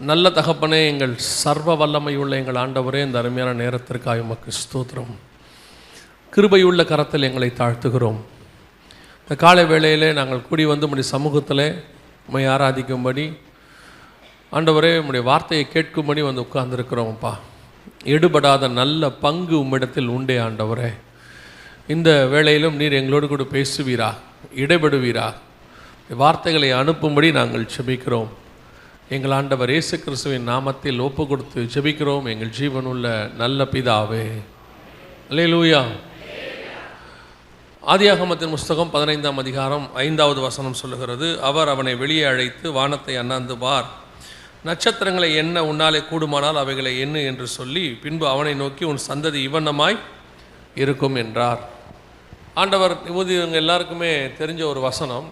நல்ல தகப்பனே, எங்கள் சர்வ வல்லமையுள்ள எங்கள் ஆண்டவரே, இந்த அருமையான நேரத்திற்காக உமக்கு ஸ்தோத்திரம். கிருபையுள்ள கரத்தில் எங்களை தாழ்த்துகிறோம். இந்த காலை வேளையிலே நாங்கள் கூடி வந்து உம்முடைய சமூகத்தில் உம்மை ஆராதிக்கும்படி, ஆண்டவரே உம்முடைய வார்த்தையை கேட்கும்படி வந்து உட்கார்ந்துருக்கிறோம்ப்பா. எடுபடாத நல்ல பங்கு உம்மிடத்தில் உண்டே ஆண்டவரே. இந்த வேளையிலும் நீர் எங்களோடு கூட பேசுவீரா, இடைபடுவீரா, வார்த்தைகளை அனுப்பும்படி நாங்கள் செபிக்கிறோம். எங்கள் ஆண்டவர் இயேசு கிறிஸ்துவின் நாமத்தில் ஒப்பு கொடுத்து ஜெபிக்கிறோம் எங்கள் ஜீவனுள்ள நல்ல பிதாவே. அல்லேலூயா. ஆதியாகமத்தின் புஸ்தகம் 15ஆம் அதிகாரம் 5வது வசனம் சொல்லுகிறது, அவர் அவனை வெளியே அழைத்து வானத்தை அண்ணாந்து பார், நட்சத்திரங்களை எண்ண உன்னாலே கூடுமானால் அவைகளை எண்ணு என்று சொல்லி, பின்பு அவனை நோக்கி உன் சந்ததி இவண்ணமாய் இருக்கும் என்றார். ஆண்டவர் இவங்க எல்லாருக்குமே தெரிஞ்ச ஒரு வசனம்.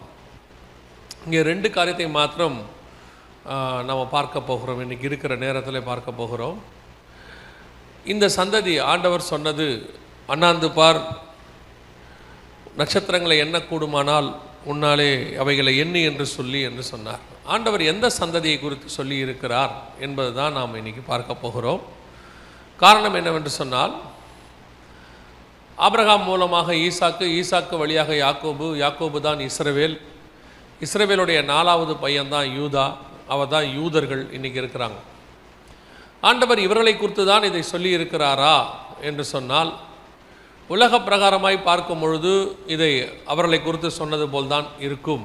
இங்கே 2 காரியத்தை மாத்திரம் நம்ம பார்க்க போகிறோம். இன்றைக்கி இருக்கிற நேரத்தில் பார்க்க போகிறோம். இந்த சந்ததி ஆண்டவர் சொன்னது, அண்ணாந்து பார், நட்சத்திரங்களை எண்ணக்கூடுமானால் உன்னாலே அவைகளை எண்ணு என்று சொல்லி என்று சொன்னார். ஆண்டவர் எந்த சந்ததியை குறித்து சொல்லி இருக்கிறார் என்பது தான் நாம் இன்றைக்கி பார்க்க போகிறோம். காரணம் என்னவென்று சொன்னால், ஆபிரகாம் மூலமாக ஈசாக்கு, ஈசாக்கு வழியாக யாக்கோபு, யாக்கோபு தான் இஸ்ரவேல், இஸ்ரவேலுடைய 4வது பையன்தான் யூதா, அவர் தான் யூதர்கள் இன்றைக்கி இருக்கிறாங்க. ஆண்டவர் இவர்களை குறித்து தான் இதை சொல்லி இருக்கிறாரா என்று சொன்னால், உலக பிரகாரமாய் பார்க்கும் பொழுது இதை அவர்களை குறித்து சொன்னது போல்தான் இருக்கும்.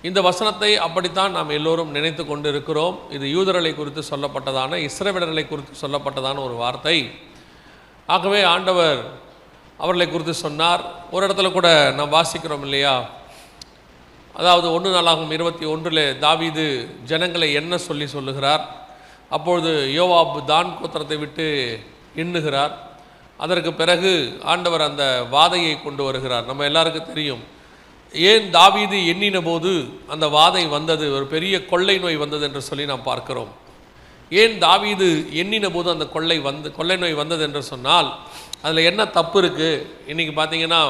இந்த வசனத்தை அப்படித்தான் நாம் எல்லோரும் நினைத்து கொண்டு இருக்கிறோம். இது யூதர்களை குறித்து சொல்லப்பட்டதான, இஸ்ரவேலர்களை குறித்து சொல்லப்பட்டதான ஒரு வார்த்தை. ஆகவே ஆண்டவர் அவர்களை குறித்து சொன்னார். ஒரு இடத்துல கூட நாம் வாசிக்கிறோம் இல்லையா, அதாவது 1 நாளாகும் 21 தாவீது ஜனங்களை என்ன சொல்லுகிறார். அப்பொழுது யோவாப் தான் கோத்திரத்தை விட்டு எண்ணுகிறார். அதற்கு பிறகு ஆண்டவர் அந்த வாதையை கொண்டு வருகிறார். நம்ம எல்லாருக்கும் தெரியும், ஏன் தாவீது எண்ணின போது அந்த வாதை வந்தது, ஒரு பெரிய கொள்ளை நோய் வந்தது என்று சொல்லி நாம் பார்க்கிறோம். ஏன் தாவீது எண்ணின போது அந்த கொள்ளை நோய் வந்தது என்று சொன்னால், அதில் என்ன தப்பு இருக்குது? இன்றைக்கி பார்த்தீங்கன்னா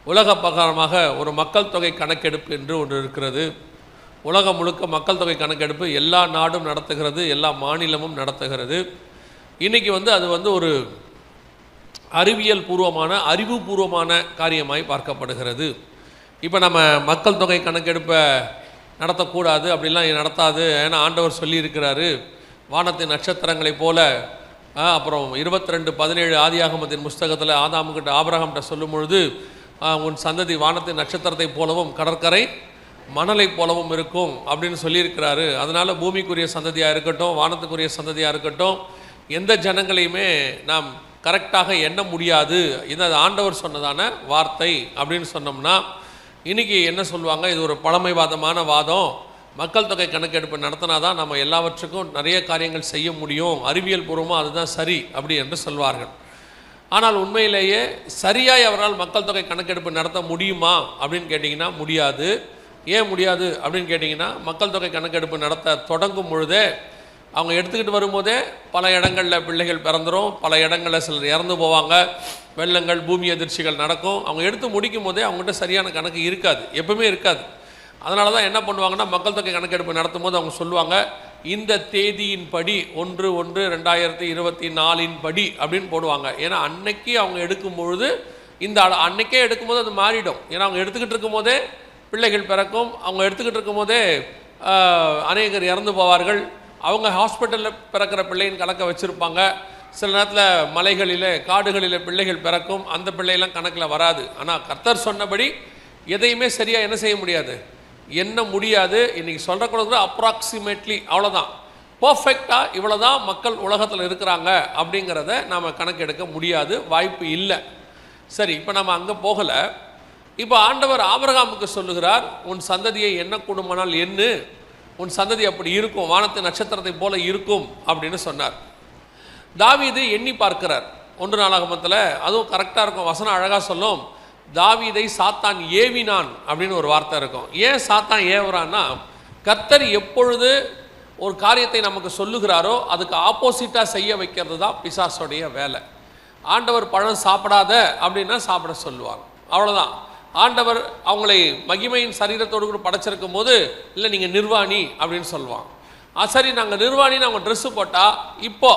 உலக பிரகாரமாக ஒரு மக்கள் தொகை கணக்கெடுப்பு என்று ஒன்று இருக்கிறது. உலகம் முழுக்க மக்கள் தொகை கணக்கெடுப்பு எல்லா நாடும் நடத்துகிறது, எல்லா மாநிலமும் நடத்துகிறது. இன்றைக்கி அது ஒரு அறிவுபூர்வமான காரியமாய் பார்க்கப்படுகிறது. இப்போ நம்ம மக்கள் தொகை கணக்கெடுப்பை நடத்தக்கூடாது, அப்படிலாம் நடத்தாது. ஏன்னா ஆண்டவர் சொல்லியிருக்கிறாரு, வானத்தின் நட்சத்திரங்களைப் போல. அப்புறம் 22:17 ஆதியாகமத்தின் புஸ்தகத்தில் ஆதாமுக்கிட்ட ஆபிரகாம்கிட்ட சொல்லும் பொழுது, உன் சந்ததி வானத்தின் நட்சத்திரத்தை போலவும் கடற்கரை மணலை போலவும் இருக்கும் அப்படின்னு சொல்லியிருக்கிறாரு. அதனால் பூமிக்குரிய சந்ததியாக இருக்கட்டும், வானத்துக்குரிய சந்ததியாக இருக்கட்டும், எந்த ஜனங்களையுமே நாம் கரெக்டாக எண்ண முடியாது. இது ஆண்டவர் சொன்னதான வார்த்தை அப்படின்னு சொன்னோம்னா, இன்றைக்கி என்ன சொல்லுவாங்க, இது ஒரு பழமைவாதமான வாதம், மக்கள் தொகை கணக்கெடுப்பு நடத்தினா தான் நம்ம எல்லாவற்றுக்கும் நிறைய காரியங்கள் செய்ய முடியும், அறிவியல் பூர்வமாக அதுதான் சரி அப்படி என்று சொல்வார்கள். ஆனால் உண்மையிலேயே சரியாய் அவரால் மக்கள் தொகை கணக்கெடுப்பு நடத்த முடியுமா அப்படின்னு கேட்டிங்கன்னா முடியாது. ஏன் முடியாது அப்படின்னு கேட்டிங்கன்னா, மக்கள் தொகை கணக்கெடுப்பு நடத்த தொடங்கும் பொழுதே, அவங்க எடுத்துக்கிட்டு வரும்போதே பல இடங்களில் பிள்ளைகள் பிறந்துடும், பல இடங்களில் சிலர் இறந்து போவாங்க, வெள்ளங்கள், பூமி அதிர்ச்சிகள் நடக்கும். அவங்க எடுத்து முடிக்கும் போதே அவங்ககிட்ட சரியான கணக்கு இருக்காது, எப்பவுமே இருக்காது. அதனால தான் என்ன பண்ணுவாங்கன்னா, மக்கள் தொகை கணக்கெடுப்பு நடத்தும் போது அவங்க சொல்லுவாங்க, இந்த தேதியின் படி 1/1/2024 படி அப்படின்னு போடுவாங்க. ஏன்னா அன்னைக்கு அவங்க எடுக்கும் பொழுது, அன்னைக்கே எடுக்கும்போது அது மாறிடும். ஏன்னா அவங்க எடுத்துக்கிட்டு இருக்கும் போதே பிள்ளைகள் பிறக்கும், அவங்க எடுத்துக்கிட்டு இருக்கும் போதே அநேகர் இறந்து போவார்கள். அவங்க ஹாஸ்பிட்டலில் பிறக்கிற பிள்ளையின் கணக்கை வச்சுருப்பாங்க. சில நேரத்தில் மலைகளில், காடுகளில் பிள்ளைகள் பிறக்கும், அந்த பிள்ளையெல்லாம் கணக்கில் வராது. ஆனால் கர்த்தர் சொன்னபடி எதையுமே சரியாக என்ன செய்ய முடியாது, என்ன முடியாது. இன்றைக்கி சொல்கிற கூட அப்ராக்சிமேட்லி அவ்வளோதான், பர்ஃபெக்டாக இவ்வளோ தான் மக்கள் உலகத்தில் இருக்கிறாங்க அப்படிங்கிறத நாம் கணக்கெடுக்க முடியாது, வாய்ப்பு இல்லை. சரி, இப்போ நம்ம அங்கே போகலை. இப்போ ஆண்டவர் ஆபிரகாமுக்கு சொல்லுகிறார், உன் சந்ததியை எண்ணக்கூடுமானால் எண்ணு, உன் சந்ததி அப்படி இருக்கும், வானத்து நட்சத்திரத்தை போல இருக்கும் அப்படின்னு சொன்னார். தாவீது எண்ணி பார்க்கிறார் 1 நாளாகமத்தில். அதுவும் கரெக்டாக இருக்கும், வசனம் அழகாக சொல்லும், தாவீதை சாத்தான் ஏவினான் அப்படின்னு ஒரு வார்த்தை இருக்கும். ஏன் சாத்தான் ஏவுறான்னா, கர்த்தர் எப்பொழுது ஒரு காரியத்தை நமக்கு சொல்லுகிறாரோ அதுக்கு ஆப்போசிட்டாக செய்ய வைக்கிறது தான் பிசாசுடைய வேலை. ஆண்டவர் பழம் சாப்பிடாத அப்படின்னா சாப்பிட சொல்லுவாங்க, அவ்வளோதான். ஆண்டவர் அவங்களை மகிமையின் சரீரத்தோடு கூட படைச்சிருக்கும் போது, இல்லை நீங்கள் நிர்வாணி அப்படின்னு சொல்லுவான். சரி நாங்கள் நிர்வாணின்னு அவங்க ட்ரெஸ்ஸு போட்டால் இப்போ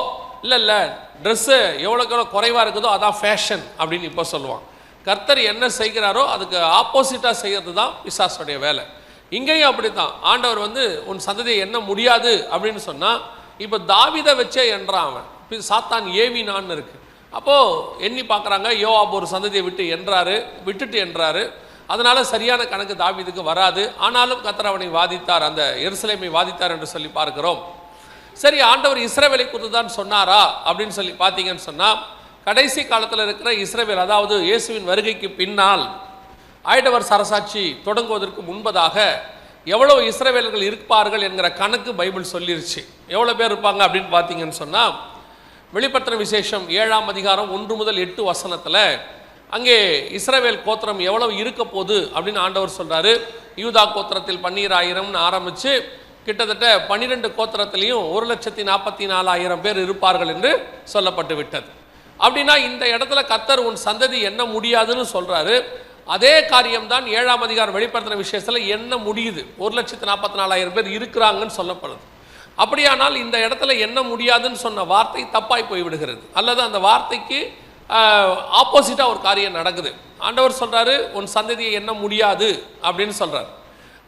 இல்லை ட்ரெஸ்ஸு எவ்வளோக்கு எவ்வளோ குறைவாக இருக்குதோ அதான் ஃபேஷன் அப்படின்னு இப்போ சொல்லுவான். கர்த்தர் என்ன செய்கிறாரோ அதுக்கு ஆப்போசிட்டாக செய்கிறது தான் பிசாசுடைய வேலை. இங்கேயும் அப்படி தான். ஆண்டவர் உன் சந்ததியை எண்ண முடியாது அப்படின்னு சொன்னால், இப்போ தாவீதை வச்சே என்றான் அவன். சாத்தான் ஏவினான்னு இருக்குது. அப்போது எண்ணி பார்க்குறாங்க, யோவாப் ஒரு சந்ததியை விட்டுட்டு என்றாரு. அதனால் சரியான கணக்கு தாவீதுக்கு வராது. ஆனாலும் கர்த்தர் அவனை வாதித்தார், அந்த எருசலேமை வாதித்தார் என்று சொல்லி பார்க்கிறோம். சரி, ஆண்டவர் இஸ்ரவேலை குறித்து தான் சொன்னாரா அப்படின்னு சொல்லி பார்த்தீங்கன்னு சொன்னால், கடைசி காலத்தில் இருக்கிற இஸ்ரவேல், அதாவது இயேசுவின் வருகைக்கு பின்னால் ஆயிடவர் சரசாட்சி தொடங்குவதற்கு முன்பதாக எவ்வளோ இஸ்ரவேலர்கள் இருப்பார்கள் என்கிற கணக்கு பைபிள் சொல்லிருச்சு. எவ்வளோ பேர் இருப்பாங்க அப்படின்னு பார்த்தீங்கன்னு சொன்னால், வெளிப்படுத்தின விசேஷம் 7ஆம் அதிகாரம் 1 முதல் 8 வசனத்தில் அங்கே இஸ்ரவேல் கோத்திரம் எவ்வளவு இருக்க போகுது அப்படின்னு ஆண்டவர் சொல்கிறாரு. யூதா கோத்திரத்தில் 12,000 ஆரம்பித்து கிட்டத்தட்ட 12 கோத்திரத்திலையும் 1,44,000 பேர் இருப்பார்கள் என்று சொல்லப்பட்டு விட்டது. அப்படின்னா இந்த இடத்துல கர்த்தர் உன் சந்ததி எண்ண முடியாதுன்னு சொல்கிறாரு. அதே காரியம்தான் 7ஆம் அதிகாரம் வெளிப்படுத்தின விஷயத்தில் எண்ண முடியுது. 1,44,000 பேர் இருக்கிறாங்கன்னு சொல்லப்படுது. அப்படியானால் இந்த இடத்துல எண்ண முடியாதுன்னு சொன்ன வார்த்தை தப்பாய் போய்விடுகிறது, அல்லது அந்த வார்த்தைக்கு ஆப்போசிட்டாக ஒரு காரியம் நடக்குது. ஆண்டவர் சொல்கிறாரு உன் சந்ததியை எண்ண முடியாது அப்படின்னு சொல்கிறார்.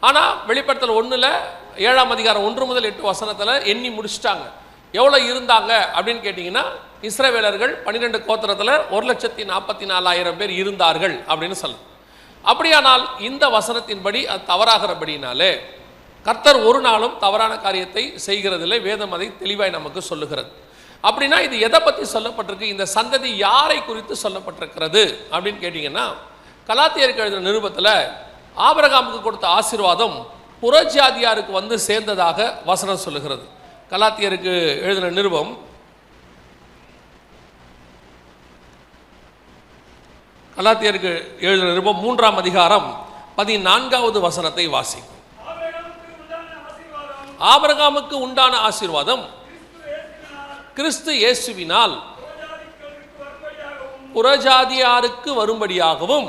ஆனால் வெளிப்படுத்தல் 1 7ஆம் அதிகாரம் 1 முதல் 8 வசனத்தில் எண்ணி முடிச்சிட்டாங்க. எவ்வளோ இருந்தாங்க அப்படின்னு கேட்டிங்கன்னா, இஸ்ரவேலர்கள் 12 கோத்திரத்தில் 1,44,000 பேர் இருந்தார்கள் அப்படின்னு சொல்லுது. அப்படியானால் இந்த வசனத்தின்படி அது தவறாகிறபடினாலே கர்த்தர் ஒரு நாளும் தவறான காரியத்தை செய்கிறதில்லை. வேதம் அதை தெளிவாய் நமக்கு சொல்லுகிறது. அப்படின்னா இது எதை பற்றி சொல்லப்பட்டிருக்கு, இந்த சந்ததி யாரை குறித்து சொல்லப்பட்டிருக்கிறது அப்படின்னு கேட்டிங்கன்னா, கலாத்தியருக்கு எழுதின நிருபத்தில் ஆபிரகாமுக்கு கொடுத்த ஆசீர்வாதம் புறஜாதியாருக்கு சேர்ந்ததாக வசனம் சொல்லுகிறது. கலாத்தியருக்கு எழுதின நிருபம் 3ஆம் அதிகாரம் 14வது வசனத்தை வாசி. ஆபிரகாமுக்கு உண்டான ஆசீர்வாதம் கிறிஸ்து இயேசுவினால் புறஜாதியாருக்கு வரும்படியாகவும்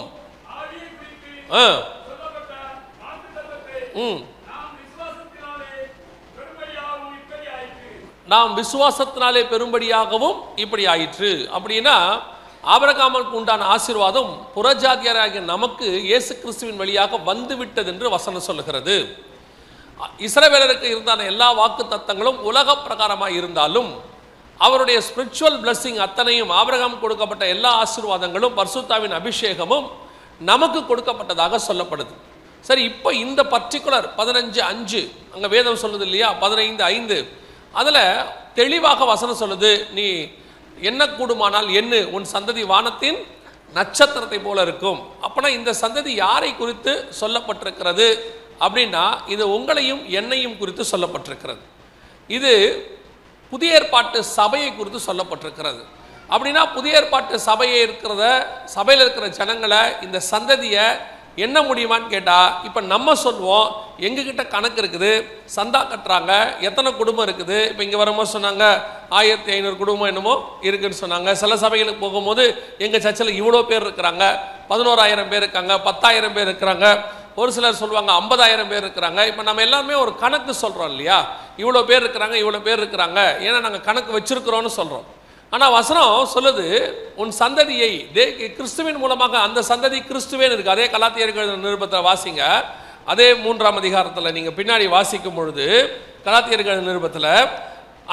நாம் விசுவாசத்தினாலே பெரும்படியாகவும் இப்படி ஆயிற்று. அப்படின்னா ஆபிரகாமுக்கு உண்டான ஆசீர்வாதம் புறஜாதியாராகிய நமக்கு இயேசு கிறிஸ்துவின் வழியாக வந்துவிட்டது என்று வசனம் சொல்லுகிறது. இஸ்ரவேலருக்கு இருந்தான எல்லா வாக்கு தத்தங்களும் உலக பிரகாரமாக இருந்தாலும் அவருடைய ஸ்பிரிச்சுவல் பிளஸிங் அத்தனையும், ஆபிரகாம் கொடுக்கப்பட்ட எல்லா ஆசீர்வாதங்களும் பரிசுத்தாவின் அபிஷேகமும் நமக்கு கொடுக்கப்பட்டதாக சொல்லப்படுது. சரி, இப்போ இந்த பர்டிகுலர் 15:5 அங்கே வேதம் சொல்லுது இல்லையா, 15:5 அதில் தெளிவாக வசனம் சொல்லுது, நீ என்ன கூடுமானால் என்ன, உன் சந்ததி வானத்தின் நட்சத்திரத்தை போல இருக்கும். அப்போனா இந்த சந்ததி யாரை குறித்து சொல்லப்பட்டிருக்கிறது அப்படின்னா, இது உங்களையும் என்னையும் குறித்து சொல்லப்பட்டிருக்கிறது. இது புதிய ஏற்பாட்டு சபையை குறித்து சொல்லப்பட்டிருக்கிறது. அப்படின்னா புதிய ஏற்பாட்டு சபையில் இருக்கிற ஜனங்களை, இந்த சந்ததியை என்ன முடியுமான்னு கேட்டால், இப்போ நம்ம சொல்லுவோம் எங்ககிட்ட கணக்கு இருக்குது, சந்தா கட்டுறாங்க, எத்தனை குடும்பம் இருக்குது. இப்போ இங்கே வரும்போது சொன்னாங்க 1500 குடும்பம் என்னமோ இருக்குதுன்னு சொன்னாங்க. சில சபைகளுக்கு போகும்போது எங்கள் சர்ச்சில் இவ்வளோ பேர் இருக்கிறாங்க, 11,000 பேர் இருக்காங்க, 10,000 பேர் இருக்கிறாங்க, ஒரு சிலர் சொல்லுவாங்க 50,000 பேர் இருக்கிறாங்க. இப்போ நம்ம எல்லாருமே ஒரு கணக்கு சொல்கிறோம் இல்லையா, இவ்வளோ பேர் இருக்கிறாங்க, இவ்வளோ பேர் இருக்கிறாங்க, ஏன்னா நாங்கள் கணக்கு வச்சுருக்கிறோன்னு சொல்கிறோம். ஆனால் வசனம் சொல்லுது உன் சந்ததியை, கிறிஸ்துவின் மூலமாக அந்த சந்ததி கிறிஸ்துவேன்னு இருக்குது. அதே கலாத்தியருக்கு நிருபத்தை வாசிங்க, அதே 3ஆம் அதிகாரத்தில் நீங்கள் பின்னாடி வாசிக்கும் பொழுது கலாத்தியர்கள் நிருபத்தில்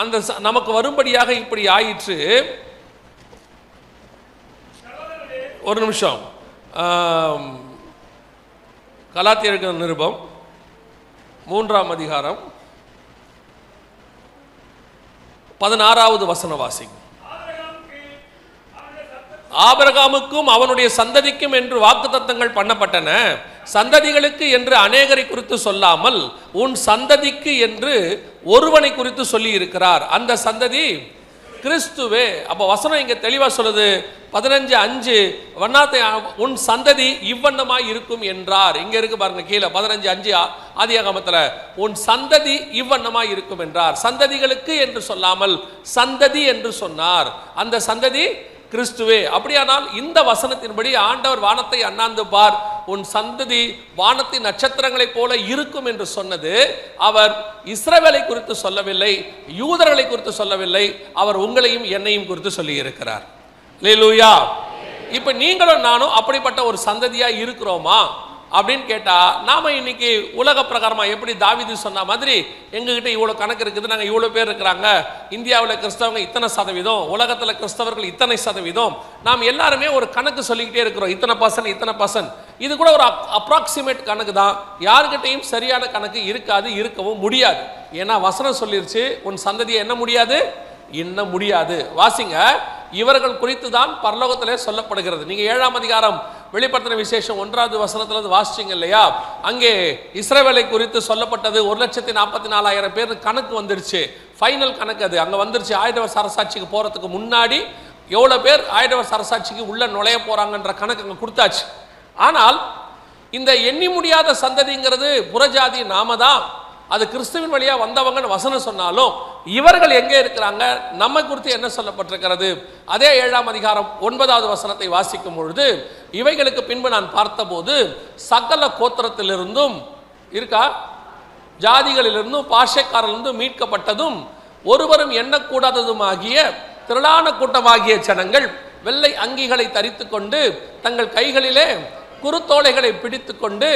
அந்த நமக்கு வரும்படியாக இப்படி ஆயிற்று. ஒரு நிமிஷம், கலாத்தியர்கள் நிருபம் 3ஆம் அதிகாரம் 16வது வசன வாசிங்க. ஆபிரகாமுக்கும் அவனுடைய சந்ததிக்கும் என்று வாக்குத்தத்தங்கள் பண்ணப்பட்டன, சந்ததிகளுக்கு என்று அநேகரை குறித்து சொல்லாமல் உன் சந்ததிக்கு என்று ஒருவனை குறித்து சொல்லி இருக்கிறார், அந்த சந்ததி கிறிஸ்துவே. அப்போ வசனம் இங்கே தெளிவாக சொல்லுது, 15:5 வண்ணாத்தை உன் சந்ததி இவ்வண்ணமாய் இருக்கும் என்றார். இங்கே இருக்கு பாருங்க, கீழே 15:5 ஆதியாகமத்தில் உன் சந்ததி இவ்வண்ணமாய் இருக்கும் என்றார். சந்ததிகளுக்கு என்று சொல்லாமல் சந்ததி என்று சொன்னார், அந்த சந்ததி கிறிஸ்துவே. அப்படியானால் இந்த வசனத்தின்படி ஆண்டவர் வானத்தை அண்ணாந்து பார், உன் சந்ததி வானத்தின் நட்சத்திரங்களைப் போல இருக்கும் என்று சொன்னது அவர் இஸ்ரவேலை குறித்து சொல்லவில்லை, யூதர்களை குறித்து சொல்லவில்லை, அவர் உங்களையும் என்னையும் குறித்து சொல்லி இருக்கிறார். அல்லேலூயா. இப்ப நீங்களும் நானும் அப்படிப்பட்ட ஒரு சந்ததியா இருக்கிறோமா அப்படின்னு கேட்டா, நாம இன்னைக்கு உலக பிரகாரமா எப்படி தாவீது சொன்ன மாதிரி எங்ககிட்ட இவ்வளவு கணக்கு இருக்குது, நாங்க இவ்வளவு பேர் இருக்கிறாங்க, இந்தியாவில் கிறிஸ்தவங்க இத்தனை சதவீதம், உலகத்துல கிறிஸ்தவர்கள் இத்தனை சதவீதம், நாம் எல்லாருமே ஒரு கணக்கு சொல்லிக்கிட்டே இருக்கிறோம், இத்தனை பர்சன்ட். இது கூட ஒரு அப்ராக்சிமேட் கணக்கு தான். யாருக்கிட்டையும் சரியான கணக்கு இருக்காது, இருக்கவும் முடியாது. ஏன்னா வசனம் சொல்லிருச்சு, உன் சந்ததியை என்ன முடியாது, என்ன முடியாது. வாசிங்க, இவர்கள் குறித்து தான் பரலோகத்திலே சொல்லப்படுகிறது. நீங்க 7ஆம் அதிகாரம் வெளிப்படுத்தின விசேஷம் 1வது வசனத்துல வாசிச்சீங்க இல்லையா, அங்கே இஸ்ரவேலை குறித்து சொல்லப்பட்டது 1,44,000 பேர் கணக்கு வந்துருச்சு. ஃபைனல் கணக்கு அது அங்க வந்துருச்சு. ஆயிரவர் அரசாட்சிக்கு போறதுக்கு முன்னாடி எவ்வளவு பேர் ஆயிரவர் அரசாட்சிக்கு உள்ள நுழைய போறாங்கன்ற கணக்கு அங்க கொடுத்தாச்சு. ஆனால் இந்த எண்ணி முடியாத சந்ததிங்கிறது புறஜாதி நாம தான், அது கிறிஸ்துவின் வழியா வந்தவங்கன்னு வசனம் சொன்னாலும் இவர்கள் எங்கே இருக்கிறாங்க, நம்மை குறித்து என்ன சொல்லப்பட்டிருக்கிறது? அதே 7ஆம் அதிகாரம் 9வது வசனத்தை வாசிக்கும் பொழுது, இவைகளுக்கு பின்பு நான் பார்த்தபோது சகல கோத்திரத்திலிருந்தும் இருக்கா, ஜாதிகளிலிருந்தும் பாஷைக்காரிலிருந்தும் மீட்கப்பட்டதும் ஒருவரும் எண்ணக்கூடாததுமாகிய திரளான கூட்டமாகிய ஜனங்கள் வெள்ளை அங்கிகளை தரித்து கொண்டு தங்கள் கைகளிலே குருத்தோலைகளை பிடித்து கொண்டு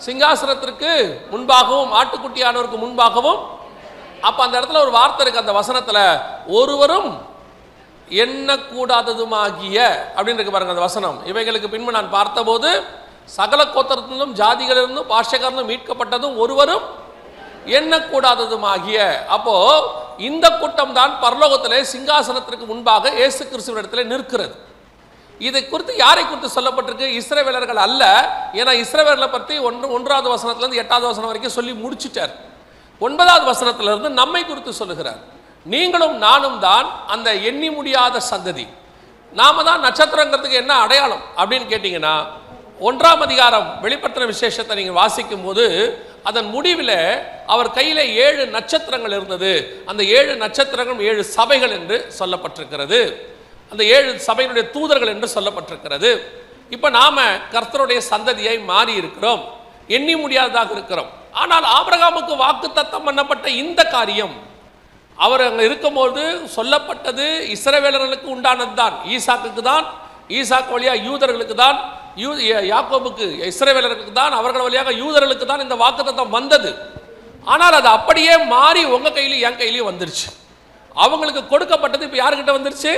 சிங்காசனத்திற்கு முன்பாகவும் ஆட்டுக்குட்டியானவருக்கு முன்பாகவும். அப்ப அந்த இடத்துல ஒரு வார்த்தை இருக்கு அந்த வசனத்துல, ஒருவரும் எண்ணக்கூடாததுமாகிய அப்படின்னு இருக்கு பாருங்க அந்த வசனம். இவைகளுக்கு பின்பு நான் பார்த்தபோது சகல கோத்திரத்திலும் ஜாதிகளிலிருந்தும் பாஷைக்காரர்களும் மீட்கப்பட்டதும் ஒருவரும் எண்ணக்கூடாததுமாகிய. அப்போ இந்த கூட்டம் தான் பரலோகத்திலே சிங்காசனத்திற்கு முன்பாக இயேசு கிறிஸ்துவினிடத்திலே நிற்கிறது. இதை குறித்து யாரை குறித்து சொல்லப்பட்டிருக்கு? இஸ்ரவேலர்கள் அல்ல. ஏன்னா இஸ்ரவேலை பற்றி 1வது வசனத்திலிருந்து 8வது வசனம் வரைக்கும் சொல்லி முடிச்சுட்டார். 9வது வசனத்திலிருந்து நம்மை குறித்து சொல்லுகிறார். நீங்களும் நானும் தான் அந்த எண்ணி முடியாத சந்ததி. நாம தான் நட்சத்திரங்கிறதுக்கு என்ன அடையாளம் அப்படின்னு கேட்டீங்கன்னா, 1ஆம் அதிகாரம் வெளிப்படுத்தின விசேஷத்தை நீங்க வாசிக்கும் போது அதன் முடிவில் அவர் கையில 7 நட்சத்திரங்கள் இருந்தது. அந்த 7 நட்சத்திரங்களும் 7 சபைகள் என்று சொல்லப்பட்டிருக்கிறது. அந்த 7 சபையினுடைய தூதர்கள் என்று சொல்லப்பட்டிருக்கிறது. இப்ப நாம கர்த்தருடைய சந்ததியை மாறி இருக்கிறோம், எண்ணி முடியாததாக இருக்கிறோம். ஆனால் ஆபிரகாமுக்கு வாக்குத்தத்தம் பண்ணப்பட்ட இந்த காரியம் அவர் அங்க இருக்கும்போது சொல்லப்பட்டது இஸ்ரவேலர்களுக்கு உண்டானது தான், ஈசாக்குக்கு தான், ஈசாக்கு வழியாக யூதர்களுக்கு தான், யாக்கோபுக்கு இஸ்ரவேலர்களுக்கு தான், அவர்கள் வழியாக யூதர்களுக்கு தான் இந்த வாக்குத்தத்தம் வந்தது. ஆனால் அது அப்படியே மாறி உங்க கையிலையும் என் கையிலையும் வந்துருச்சு. அவங்களுக்கு கொடுக்கப்பட்டது இப்ப யாருக்கிட்ட வந்துருச்சு?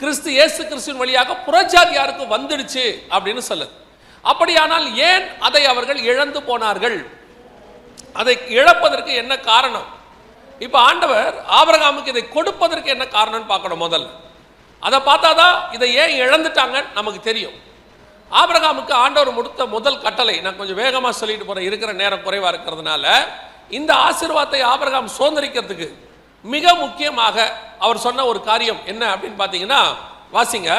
கிறிஸ்து இயேசு கிறிஸ்துவின் வழியாக புறஜாதியாருக்கு வந்துடுச்சு அப்படின்னு சொல்லுது. அப்படியானால் ஏன் அதை அவர்கள் இழந்து போனார்கள்? அதை இழப்பதற்கு என்ன காரணம்? இப்ப ஆண்டவர் ஆபிரகாமுக்கு இதை கொடுப்பதற்கு என்ன காரணம்னு பார்க்கணும். முதல்ல அதை பார்த்தாதான் இதை ஏன் இழந்துட்டாங்க நமக்கு தெரியும். ஆபிரகாமுக்கு ஆண்டவர் கொடுத்த முதல் கட்டளை, நான் கொஞ்சம் வேகமா சொல்லிட்டு போறேன், இருக்கிற நேரம் குறைவா இருக்கிறதுனால, இந்த ஆசீர்வாதத்தை ஆபிரகாம் சுதந்திரிக்கிறதுக்கு மிக முக்கியமாக அவர் சொன்ன ஒரு காரியம் என்ன அப்படின்னு பார்த்தீங்கன்னா, வாசிங்க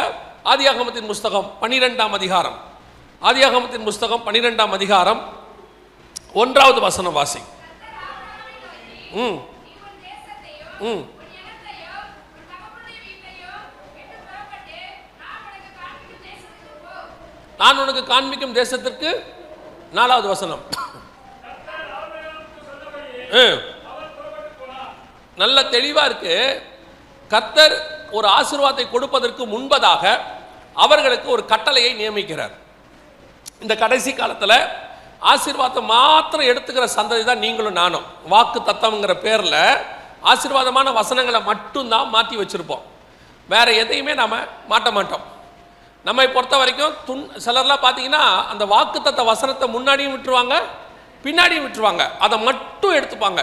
ஆதியாகமத்தின் புஸ்தகம் 12ஆம் அதிகாரம். ஆதியாகமத்தின் புஸ்தகம் 12ஆம் அதிகாரம் 1வது வசனம் வாசி. நான் உனக்கு காண்பிக்கும் தேசத்திற்கு 4வது வசனம். நல்ல தெளிவா இருக்கு. கர்த்தர் ஒரு ஆசீர்வாதத்தை கொடுப்பதற்கு முன்பதாக அவர்களுக்கு ஒரு கட்டளையை நியமிக்கிறார். இந்த கடைசி காலத்துல ஆசீர்வாதத்தை மாத்திரம் எடுத்துக்கிற சந்ததி தான் நீங்களும் நானும். வாக்கு தத்தம்ங்கிற பேர்ல ஆசீர்வாதமான வசனங்களை மட்டும்தான் மாற்றி வச்சிருப்போம், வேற எதையுமே நாம மாட்ட மாட்டோம். நம்மை பொறுத்த வரைக்கும் சிலர்லாம் பார்த்தீங்கன்னா அந்த வாக்கு தத்த வசனத்தை முன்னாடியும் விட்டுருவாங்க, பின்னாடியும் விட்டுருவாங்க, அதை மட்டும் எடுத்துப்பாங்க.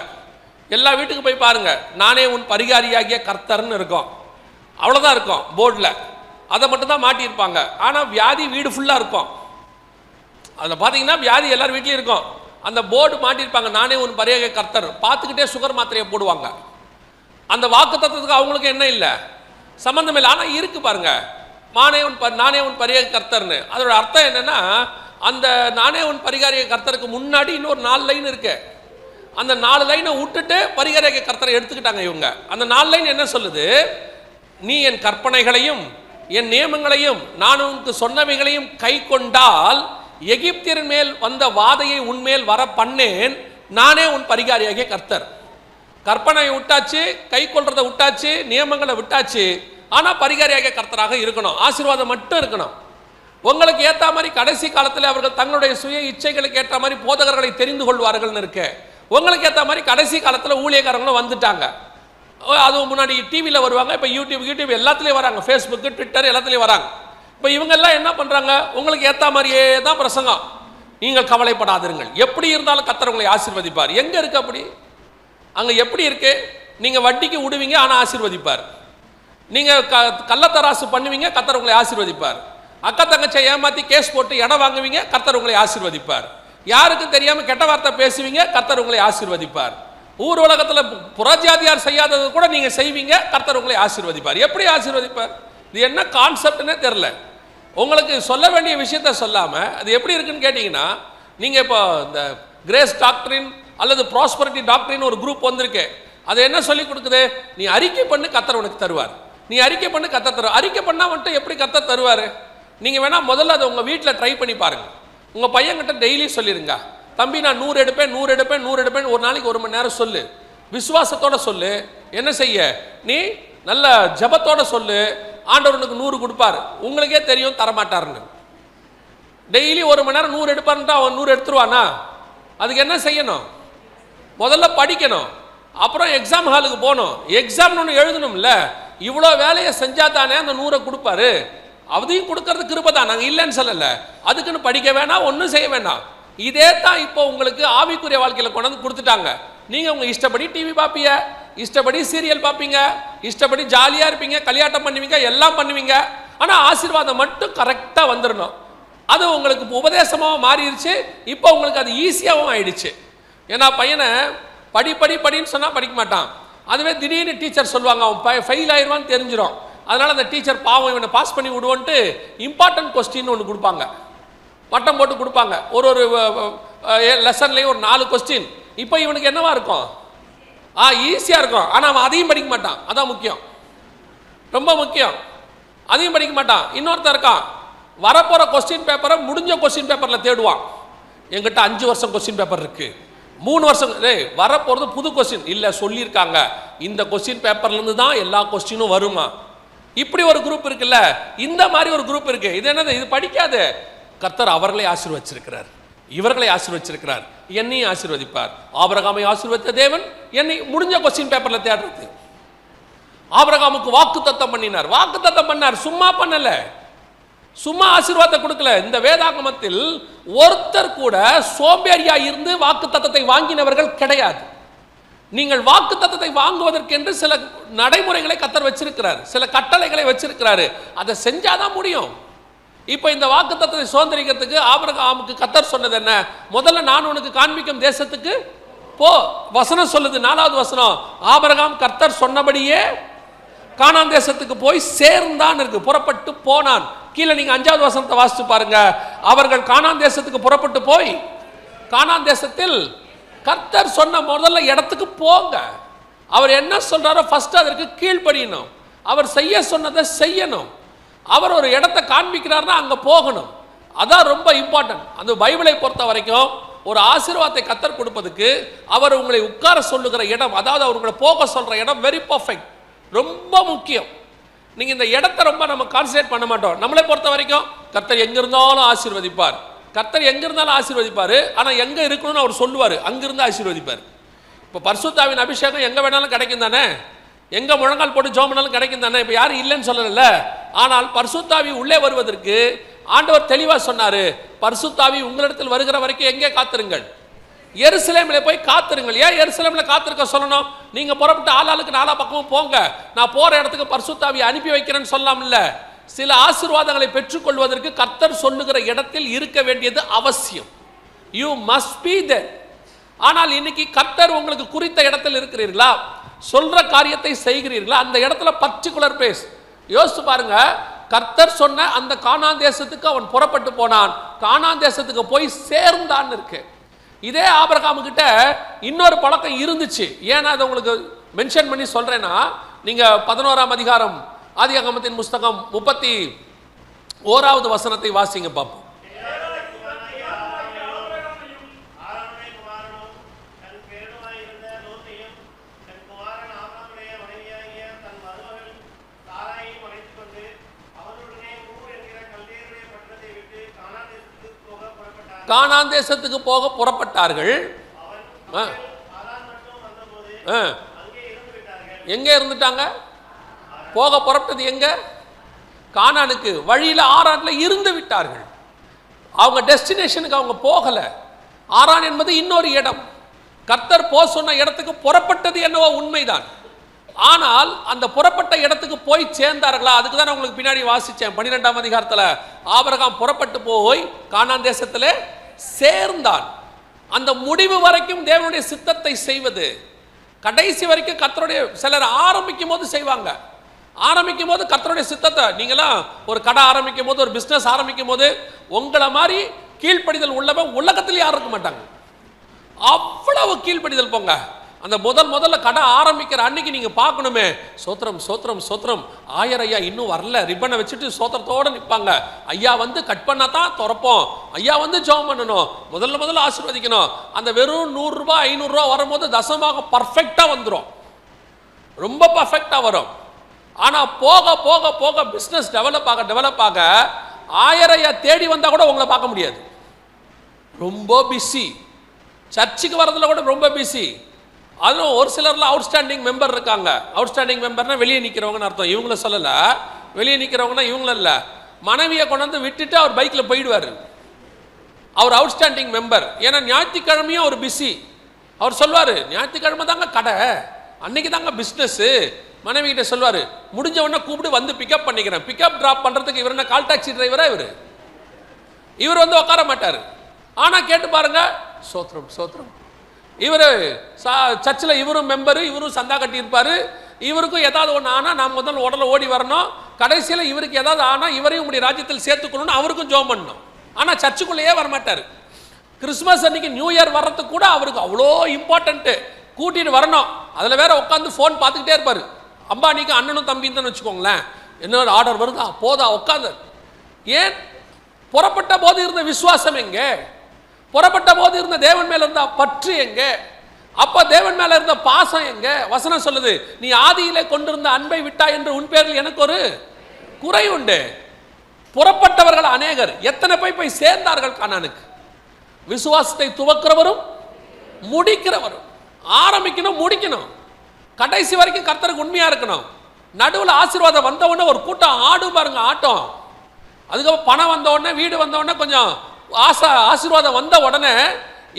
எல்லா வீட்டுக்கு போய் பாருங்க, நானே உன் பரிகாரியாகிய கர்த்தர்னு இருக்கும், அவ்வளோதான் இருக்கும் போர்டில், அதை மட்டும் தான் மாட்டியிருப்பாங்க. ஆனால் வியாதி வீடு ஃபுல்லாக இருக்கும். அதில் பார்த்தீங்கன்னா வியாதி எல்லார் வீட்லையும் இருக்கும், அந்த போர்டு மாட்டியிருப்பாங்க, நானே உன் பரிகாரிய கர்த்தர். பார்த்துக்கிட்டே சுகர் மாத்திரையை போடுவாங்க. அந்த வாக்கு தத்துவத்துக்கு அவங்களுக்கு என்ன இல்லை, சம்பந்தம் இல்லை. ஆனால் இருக்கு பாருங்க, நானே உன் பரிகாரிய கர்த்தர்னு. அதோட அர்த்தம் என்னன்னா, அந்த நானே உன் பரிகாரிய கர்த்தருக்கு முன்னாடி இன்னொரு 4 லைன் இருக்கு. அந்த 4 லைனை விட்டுட்டு பரிகாரிய கர்த்தரை எடுத்துக்கிட்டாங்க இவங்க. அந்த 4 லைன் என்ன சொல்லுது? நீ என் கற்பனைகளையும் என் நியமங்களையும் நான் உனக்கு சொன்னவைகளையும் கை கொண்டால் எகிப்தியரின் மேல் வந்த வாதையை உன்மேல் வர பண்ணேன், நானே உன் பரிகாரியாகிய கர்த்தர். கற்பனையை விட்டாச்சு, கை கொள்றதை விட்டாச்சு, நியமங்களை விட்டாச்சு. ஆனால் பரிகாரியாகிய கர்த்தராக இருக்கணும், ஆசீர்வாதம் மட்டும் இருக்கணும். உங்களுக்கு ஏற்ற மாதிரி கடைசி காலத்தில் அவர்கள் தங்களுடைய சுய இச்சைகளுக்கு ஏற்ற மாதிரி போதகர்களை தெரிந்து கொள்வார்கள்னு இருக்கு. உங்களுக்கு ஏற்ற மாதிரி கடைசி காலத்தில் ஊழியக்காரங்களும் வந்துட்டாங்க. அதுவும் முன்னாடி டிவியில் வருவாங்க, இப்போ யூடியூப் எல்லாத்துலேயும் வராங்க, ஃபேஸ்புக்கு, ட்விட்டர் எல்லாத்துலேயும் வராங்க. இப்போ இவங்கெல்லாம் என்ன பண்ணுறாங்க? உங்களுக்கு ஏற்ற மாதிரியே தான் பிரசங்கம். நீங்கள் கவலைப்படாதிருங்கள், எப்படி இருந்தாலும் கர்த்தர் உங்களை ஆசீர்வதிப்பார். எங்கே இருக்கு அப்படி? அங்கே எப்படி இருக்கு? நீங்கள் வட்டிக்கு விடுவீங்க, ஆனால் ஆசீர்வதிப்பார். நீங்கள் கள்ளத்தராசு பண்ணுவீங்க, கர்த்தர் உங்களை ஆசீர்வதிப்பார். அக்கா தங்கச்சை ஏமாற்றி கேஸ் போட்டு இடம் வாங்குவீங்க, கர்த்தர் உங்களை ஆசீர்வதிப்பார். யாருக்கும் தெரியாமல் கெட்ட வார்த்தை பேசுவீங்க, கர்த்தர் உங்களை ஆசீர்வதிப்பார். ஊர் உலகத்தில் புறஜாதியார் செய்யாதது கூட நீங்கள் செய்வீங்க, கர்த்தர் உங்களை ஆசீர்வதிப்பார். எப்படி ஆசீர்வதிப்பார்? இது என்ன கான்செப்ட்னே தெரில. உங்களுக்கு சொல்ல வேண்டிய விஷயத்த சொல்லாமல் அது எப்படி இருக்குன்னு கேட்டிங்கன்னா, நீங்கள் இப்போ இந்த கிரேஸ் டாக்டரின் அல்லது ப்ராஸ்பரிட்டி டாக்டரின் ஒரு குரூப் வந்திருக்கு. அது என்ன சொல்லி கொடுக்குது? நீ அறிக்கை பண்ணு, கர்த்தர் உனக்கு தருவார். நீ அறிக்கை பண்ணு, கர்த்தர் தருவார். அறிக்கை பண்ணால் மட்டும் எப்படி கர்த்தர் தருவார்? நீங்கள் வேணால் முதல்ல அதை உங்கள் வீட்டில் ட்ரை பண்ணி பாருங்கள். உங்கள் பையன்கிட்ட டெய்லி சொல்லிடுங்க, தம்பி நான் 100 எடுப்பேன், ஒரு நாளைக்கு 1 மணி நேரம் சொல்லு, விசுவாசத்தோட சொல்லு. என்ன செய்ய? நீ நல்ல ஜபத்தோட சொல்லு, ஆண்டவர் உனக்கு 100 கொடுப்பார். உங்களுக்கே தெரியும் தரமாட்டார்னு. டெய்லி 1 மணி நேரம் 100 எடுப்பார்ன்ட்டு அவன் 100 எடுத்துருவானா? அதுக்கு என்ன செய்யணும்? முதல்ல படிக்கணும், அப்புறம் எக்ஸாம் ஹாலுக்கு போகணும், எக்ஸாம்னு ஒன்று எழுதணும்ல. இவ்வளோ வேலையை செஞ்சா தானே அந்த 100 கொடுப்பாரு. அதையும் கொடுக்கறது கிருபை தான், நாங்கள் இல்லைன்னு சொல்லலை. அதுக்குன்னு படிக்க வேணாம், ஒன்றும் செய்ய வேண்டாம். இதே தான் இப்போ உங்களுக்கு ஆவிக்குரிய வாழ்க்கையில் கொண்டு வந்து கொடுத்துட்டாங்க. நீங்கள் உங்கள் இஷ்டப்படி டிவி பார்ப்பீங்க, இஷ்டப்படி சீரியல் பார்ப்பீங்க, இஷ்டப்படி ஜாலியாக இருப்பீங்க, கல்யாணம் பண்ணுவீங்க, எல்லாம் பண்ணுவீங்க. ஆனால் ஆசீர்வாதம் மட்டும் கரெக்டாக வந்துடணும். அது உங்களுக்கு உபதேசமாக மாறிடுச்சு. இப்போ உங்களுக்கு அது ஈஸியாகவும் ஆயிடுச்சு. ஏன்னா பையனை படின்னு சொன்னால் படிக்க மாட்டான். அதுவே திடீர்னு டீச்சர் சொல்லுவாங்க அவன் ஃபெயில் ஆயிடுவான்னு தெரிஞ்சிடும். அதனால் அந்த டீச்சர் பாவம் இவனை பாஸ் பண்ணி விடுவோன்ட்டு இம்பார்ட்டன்ட் கொஸ்டின் ஒன்று கொடுப்பாங்க, வட்டம் போட்டு கொடுப்பாங்க. ஒரு லெசன்லேயும் ஒரு 4 கொஸ்டின். இப்போ இவனுக்கு என்னவா இருக்கும்? ஈஸியாக இருக்கும். ஆனால் அவன் அதையும் படிக்க மாட்டான். அதான் முக்கியம், ரொம்ப முக்கியம். அதையும் படிக்க மாட்டான். இன்னொருத்தர் இருக்கான், வரப்போகிற கொஸ்டின் பேப்பரை முடிஞ்ச கொஸ்டின் பேப்பரில் தேடுவான். எங்கிட்ட 5 வருஷம் கொஸ்டின் பேப்பர் இருக்குது, 3 வருஷம் வரப்போகிறது புது கொஸ்டின் இல்லை, சொல்லியிருக்காங்க இந்த கொஸ்டின் பேப்பர்லேருந்து தான் எல்லா கொஸ்டினும் வருமா. இப்படி ஒரு குரூப் இருக்குல்ல, இந்த மாதிரி ஒரு குரூப் இருக்கு. இது என்னது? இது படிக்காது. கர்த்தர் அவர்களை ஆசீர்வதிச்சிருக்கிறார், இவர்களை ஆசீர்வதிச்சிருக்கிறார், என்னையும் ஆசீர்வதிப்பார். ஆபிரகாமை ஆசீர்வதித்த தேவன் என்னை முடிஞ்ச கொஸ்டின் பேப்பரில் தேடுறது. ஆபிரகாமுக்கு வாக்கு தத்தம் பண்ணினார், வாக்கு தத்தம் பண்ணார், சும்மா பண்ணல, சும்மா ஆசீர்வாதத்தை கொடுக்கல. இந்த வேதாகமத்தில் ஒருத்தர் கூட சோம்பேறியா இருந்து வாக்கு தத்தத்தை வாங்கினவர்கள் கிடையாது. நீங்கள் வாக்கு தத்தத்தை வாங்குவதற்கென்று சில நடைமுறைகளை கர்த்தர் வச்சிருக்கிறார், சில கட்டளைகளை வச்சிருக்கிறாரு. அதை செஞ்சாதான் முடியும். இப்போ இந்த வாக்கு தத்தத்தை சுதந்திரிக்கிறதுக்கு ஆபிரகாமுக்கு கர்த்தர் சொன்னது என்ன? முதல்ல நான் உனக்கு காண்பிக்கும் தேசத்துக்கு போ. வசனம் சொல்லுது, 4வது வசனம், ஆபிரகாம் கர்த்தர் சொன்னபடியே கானான் தேசத்துக்கு போய் சேர்ந்தான் இருக்கு, புறப்பட்டு போனான். கீழே நீங்க 5வது வசனத்தை வாசிச்சு பாருங்க. அவர்கள் கானான் தேசத்துக்கு புறப்பட்டு போய் கானான் தேசத்தில் கர்த்தர் சொன்ன முதல்ல இடத்துக்கு போங்க. அவர் என்ன சொல்றாரோ ஃபர்ஸ்ட் அதற்கு கீழ்ப்படியணும். அவர் செய்ய சொன்னதை செய்யணும். அவர் ஒரு இடத்தை காண்பிக்கிறார்னா அங்க போகணும். அதான் ரொம்ப இம்பார்ட்டன்ட். அந்த பைபிளை பொறுத்த வரைக்கும் ஒரு ஆசீர்வாதத்தை கர்த்தர் கொடுப்பதுக்கு அவர் உங்களை உட்கார சொல்லுகிற இடம், அதாவது அவர் உங்களை போக சொல்ற இடம் வெரி பர்ஃபெக்ட், ரொம்ப முக்கியம். நீங்க இந்த இடத்தை ரொம்ப நம்ம கான்சன்ட்ரேட் பண்ண மாட்டோம். நம்மளை பொறுத்த வரைக்கும் கர்த்தர் எங்க இருந்தாலும் ஆசீர்வதிப்பார், கர்த்தர் எங்க இருந்தாலும் ஆசீர்வதிப்பார். ஆனா எங்க இருக்கணும்னு அவர் சொல்லுவார், அங்கிருந்து ஆசீர்வதிப்பார். இப்போ பரிசுத்தாவின் அபிஷேகம் எங்க வேணாலும் கிடைக்கும் தானே, எங்க முழங்கால் போட்டு ஜெபம் பண்ணாலும் கிடைக்கும் தானே. இப்போ யாரும் இல்லைன்னு சொல்லல. ஆனால் பரிசுத்தாவி உள்ளே வருவதற்கு ஆண்டவர் தெளிவா சொன்னாரு, பரிசுத்தாவி உங்களிடத்தில் வருகிற வரைக்கும் எங்கே காத்திருங்கள், எருசலேமில் போய் காத்திருங்கள். ஏன் எருசலேமில் காத்திருக்க சொல்லணும்? நீங்க புறப்பட்டு ஆளாளுக்கு 4 பக்கமும் போங்க, நான் போற இடத்துக்கு பரிசுத்தாவியை அனுப்பி வைக்கிறேன்னு சொல்லலாம்ல. சில ஆசீர்வாதங்களை பெற்றுக்கொள்வதற்கு கர்த்தர் சொல்லுகிற இடத்தில் இருக்க வேண்டியது அவசியம். யூ மஸ்ட் பீ தேர். ஆனால் இன்னைக்கு கர்த்தர் உங்களுக்கு குறித்த இடத்தில் இருக்கிறீர்களா, சொல்ற காரியத்தை செய்கிறீர்களா, அந்த இடத்துல பர்டிகுலர் பிளேஸ் யோசிச்சு பாருங்க. கர்த்தர் சொன்ன அந்த கானான் தேசத்துக்கு அவன் புறப்பட்டு போனான், கானான் தேசத்துக்கு போய் சேர்ந்தான் இருக்கு. இதே ஆபிரகாம் கிட்ட இன்னொரு பழக்கம் இருந்துச்சு. ஏன்னா அதை உங்களுக்கு மென்ஷன் பண்ணி சொல்றேன்னா, நீங்க 11ஆம் அதிகாரம் ஆதியாகமத்தின் புஸ்தகம் 31வது வசனத்தை வாசிங்க பார்ப்போம். கானான் தேசத்துக்கு போக புறப்பட்டார்கள். எங்க இருந்துட்டாங்க? போக புறப்பட்டது எங்க? கானானுக்கு. வழியில் ஆரான்ல இருந்து விட்டார்கள். அவங்க டெஸ்டினேஷனுக்கு அவங்க போகல. ஆரான் என்பது இன்னொரு இடம். கர்த்தர் போ சொன்ன இடத்துக்கு புறப்பட்டது என்னவோ உண்மைதான். ஆனால் அந்த புறப்பட்ட இடத்துக்கு போய் சேர்ந்தார்களா? அதுக்கு தான் உங்களுக்கு பின்னாடி வாசிச்சேன். 12ஆம் அதிகாரத்தில் ஆபிரகாம் புறப்பட்டு போய் கானான் தேசத்தில் சேர்ந்தான். அந்த முடிவு வரைக்கும் தேவனுடைய சித்தத்தை செய்வது, கடைசி வரைக்கும் கர்த்தருடைய, சிலர் ஆரம்பிக்கும் போது செய்வாங்க. ஆரம்பிக்கும் போது கர்த்தருடைய சித்தத்தை, நீங்களாம் ஒரு கடை ஆரம்பிக்கும் போது, ஒரு பிஸ்னஸ் ஆரம்பிக்கும் போது உங்களை மாதிரி கீழ்ப்படிதல் உள்ளவன் உலகத்தில் யாரும் இருக்க மாட்டாங்க. அவ்வளவு கீழ்ப்படிதல் போங்க. அந்த முதல்ல கடை ஆரம்பிக்கிற அன்னைக்கு நீங்கள் பார்க்கணுமே, சோத்திரம் சோத்திரம் சோத்திரம், ஆயர் ஐயா இன்னும் வரல, ரிப்பனை வச்சுட்டு சோத்திரத்தோடு நிற்பாங்க. ஐயா வந்து கட் பண்ணா தான் திறப்போம், ஐயா வந்து ஜெபம் பண்ணணும், முதல்ல ஆசீர்வதிக்கணும். அந்த வெறும் 100 ரூபாய் 500 ரூபா வரும்போது தசமாக பர்ஃபெக்டாக வந்துடும், ரொம்ப பர்ஃபெக்டாக வரும். ஆனால் போக போக போக பிஸ்னஸ் டெவலப் ஆக ஆயர் ஐயா தேடி வந்தால் கூட உங்களை பார்க்க முடியாது. ரொம்ப பிஸி. சர்ச்சுக்கு வரதுல கூட ரொம்ப பிஸி. அதுவும் ஒரு சிலர்லாம் அவுட்ஸ்டாண்டிங் மெம்பர் இருக்காங்க. அவுட்ஸ்டாண்டிங் மெம்பர்னா வெளியே நிற்கிறவங்கன்னு அர்த்தம். இவங்கள சொல்லலை, வெளியே நிற்கிறவங்கன்னா இவங்கள இல்லை. மனைவியை கொண்டாந்து விட்டுட்டு அவர் பைக்கில் போயிடுவார். அவர் அவுட்ஸ்டாண்டிங் மெம்பர். ஏன்னா ஞாயிற்றுக்கிழமையும் அவர் பிஸி. அவர் சொல்வார், ஞாயிற்றுக்கிழமை தாங்க கடை, அன்னைக்கு தாங்க பிஸ்னஸ்ஸு. மனைவி கிட்ட சொல்வார், முடிஞ்ச உடனே கூப்பிட்டு வந்து பிக்கப் பண்ணிக்கிறேன். பிக்கப் ட்ராப் பண்ணுறதுக்கு இவர் என்ன கால் டாக்ஸி டிரைவரா? இவர் வந்து உட்கார மாட்டார். ஆனால் கேட்டு பாருங்க, சோத்திரம் சோத்திரம். இவர் சர்ச்சில் இவரும் மெம்பரு, இவரும் சந்தா கட்டியிருப்பார். இவருக்கும் ஏதாவது ஒன்று ஆனால் நான் முதல்ல உடனே ஓடி வரணும். கடைசியில் இவருக்கு ஏதாவது ஆனால் இவரையும் உங்களுடைய ராஜ்யத்தில் சேர்த்துக்கணும்னு அவருக்கும் ஜெபம் பண்ணணும். ஆனால் சர்ச்சுக்குள்ளேயே வரமாட்டார். கிறிஸ்மஸ் அன்னைக்கு நியூ இயர் வர்றதுக்கு கூட அவருக்கு அவ்வளோ இம்பார்ட்டன்ட்டு, கூட்டிகிட்டு வரணும். அதில் வேற உட்காந்து ஃபோன் பார்த்துக்கிட்டே இருப்பார். அம்பானிக்கு அண்ணனும் தம்பின்னு தான் வச்சுக்கோங்களேன். என்ன ஆர்டர் வருதா, போதா, உட்காந்து. ஏன்? புறப்பட்ட போது இருந்த விசுவாசம் எங்கே? புறப்பட்ட போது இருந்த தேவன் மேல இருந்த பற்று எங்கே? அப்ப தேவன் மேல இருந்த பாசம் எங்கே? வசனம் சொல்லுது, நீ ஆதியிலே கொண்டிருந்த அன்பை விட்டா என்று உன் பேரில் எனக்கு ஒரு குறை உண்டு. புறப்பட்டவர்கள் அநேகர். எத்தனை போய் சேர்ந்தார்கள் கானானுக்கு? விசுவாசத்தை துவக்கிறவரும் முடிக்கிறவரும். ஆரம்பிக்கணும், முடிக்கணும், கடைசி வரைக்கும் கர்த்தருக்கு உண்மையா இருக்கணும். நடுவில் ஆசீர்வாதம் வந்த உடனே ஒரு கூட்டம் ஆடு பாருங்க, ஆட்டம். அதுக்கப்புறம் பணம் வந்த உடனே, வீடு வந்த உடனே, கொஞ்சம் ஆசீர்வாதம் வந்த உடனே